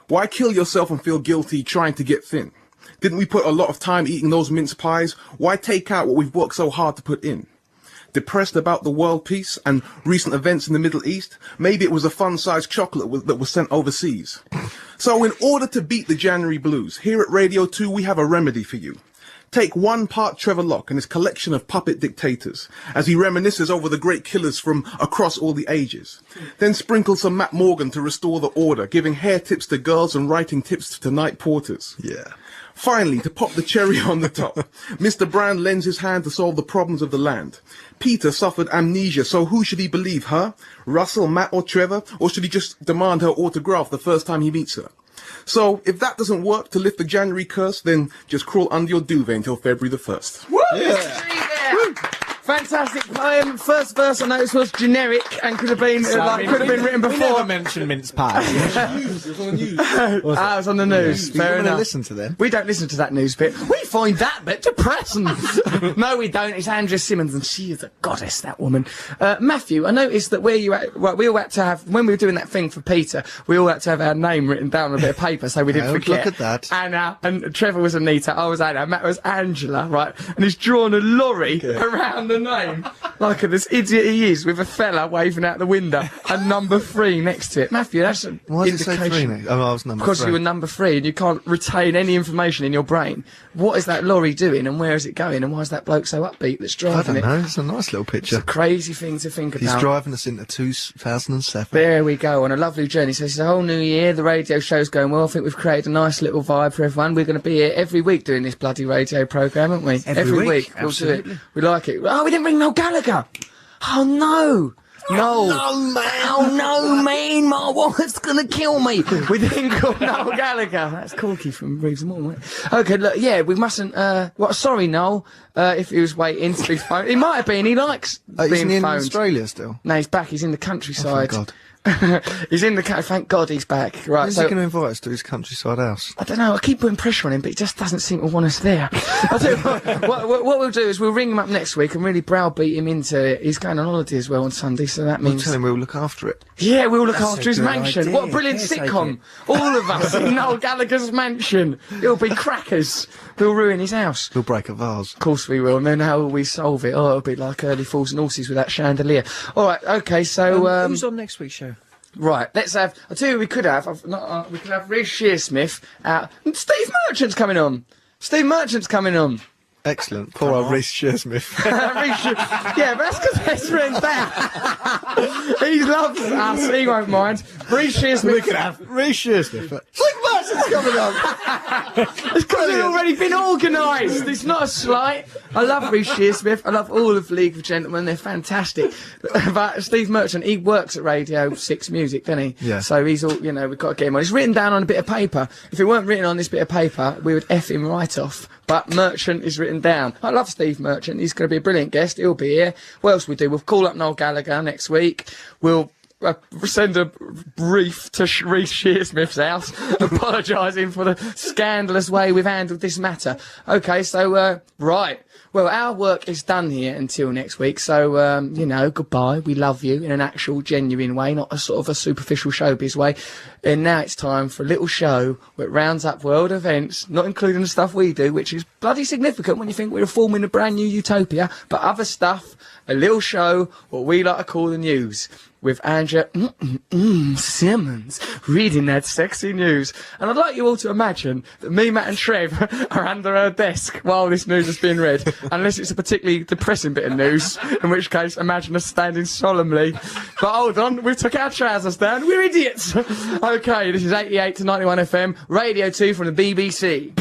Why kill yourself and feel guilty trying to get thin? Didn't we put a lot of time eating those mince pies? Why take out what we've worked so hard to put in? Depressed about the world peace and recent events in the Middle East? Maybe it was a fun-sized chocolate that was sent overseas. So in order to beat the January blues, here at Radio 2 we have a remedy for you. Take 1 part Trevor Locke and his collection of puppet dictators as he reminisces over the great killers from across all the ages. Then sprinkle some Matt Morgan to restore the order, giving hair tips to girls and writing tips to night porters. Yeah. Finally, to pop the cherry on the top, Mr. Brand lends his hand to solve the problems of the land. Peter suffered amnesia, so who should he believe, her? Russell, Matt or Trevor? Or should he just demand her autograph the first time he meets her? So, if that doesn't work to lift the January curse, then just crawl under your duvet until February the 1st. Woo! Yeah. Fantastic poem. First verse I noticed was generic and could have been written before. We never mentioned mince pie. It was on the news. It was on the news. Do you Fair want to enough. listen to them? We don't listen to that news bit. We find that bit depressing. No, we don't. It's Andrea Simmons, and she is a goddess, that woman. Matthew, I noticed that we all had to have, when we were doing that thing for Peter, we all had to have our name written down on a bit of paper so we didn't forget. Look at that. Anna, and Trevor was Anita, I was Anna, Matt was Angela, right? And he's drawn a lorry around the name, like this idiot he is, with a fella waving out the window, and number 3 next to it. Matthew, that's an Why does it say 3 indication. next? Oh, I was number 3. Because you were number 3 and you can't retain any information in your brain. What is that lorry doing and where is it going and why is that bloke so upbeat that's I driving don't it? know. It's a nice little picture. It's a crazy thing to think about. He's driving us into 2007. There we go, on a lovely journey. So it's a whole new year, the radio show's going well. I think we've created a nice little vibe for everyone. We're going to be here every week doing this bloody radio programme, aren't we? Every week, we'll do absolutely. it. We like it. Oh, we didn't bring Noel Gallagher! Oh no! No, man. Oh no, man, my wife's gonna kill me. We didn't call Noel Gallagher. That's Corky from Reeves and Morton. Okay, look, yeah, we mustn't, sorry, Noel, if he was waiting to be phoned. He might have been, he likes being Isn't he in phoned. Australia still? No, he's back, he's in the countryside. Oh, thank God. He's in the thank God he's back. Right, When's he going to invite us to his countryside house? I don't know, I keep putting pressure on him, but he just doesn't seem to want us there. I'll tell you what we'll do is we'll ring him up next week and really browbeat him into it. He's going on holiday as well on Sunday, so that means... We'll tell him we'll look after it. Yeah, we'll look That's after a his good mansion. idea. What a brilliant Yes, sitcom. All of us in Noel Gallagher's mansion. It'll be crackers. We'll ruin his house. We'll break a vase. Of course we will, and then how will we solve it? Oh, it'll be like Early Fools and Horses with that chandelier. Alright, okay, so... who's on next week's show? Right, let's have... I'll tell you who we could have. We could have Reece Shearsmith out... And Steve Merchant's coming on. Steve Merchant's coming on. Excellent. Poor old Reece Shearsmith. Yeah, but that's because Best Friend's back. He loves us, he won't mind. Reece Shearsmith... We could have Reece Shearsmith. Steve Merchant's coming on. It's because it's already been organised. It's not a slight. I love Reece Shearsmith. I love all of League of Gentlemen. They're fantastic. But Steve Merchant, he works at Radio 6 Music, doesn't he? Yeah. So he's all, you know, we've got to get him on. It's written down on a bit of paper. If it weren't written on this bit of paper, we would F him right off. But Merchant is written down. I love Steve Merchant. He's going to be a brilliant guest. He'll be here. What else we do? We'll call up Noel Gallagher next week. We'll send a brief to Reece Shearsmith's house apologising for the scandalous way we've handled this matter. Okay, so, right. Well, our work is done here until next week, so, you know, goodbye. We love you in an actual, genuine way, not a sort of a superficial showbiz way. And now it's time for a little show that rounds up world events, not including the stuff we do, which is bloody significant when you think we're forming a brand new utopia, but other stuff, a little show, what we like to call the news. With Andrea Simmons reading that sexy news. And I'd like you all to imagine that me, Matt and Trev are under her desk while this news is being read. Unless it's a particularly depressing bit of news, in which case imagine us standing solemnly. But hold on, we took our trousers down, we're idiots. Okay, this is 88 to 91 FM, Radio 2 from the BBC.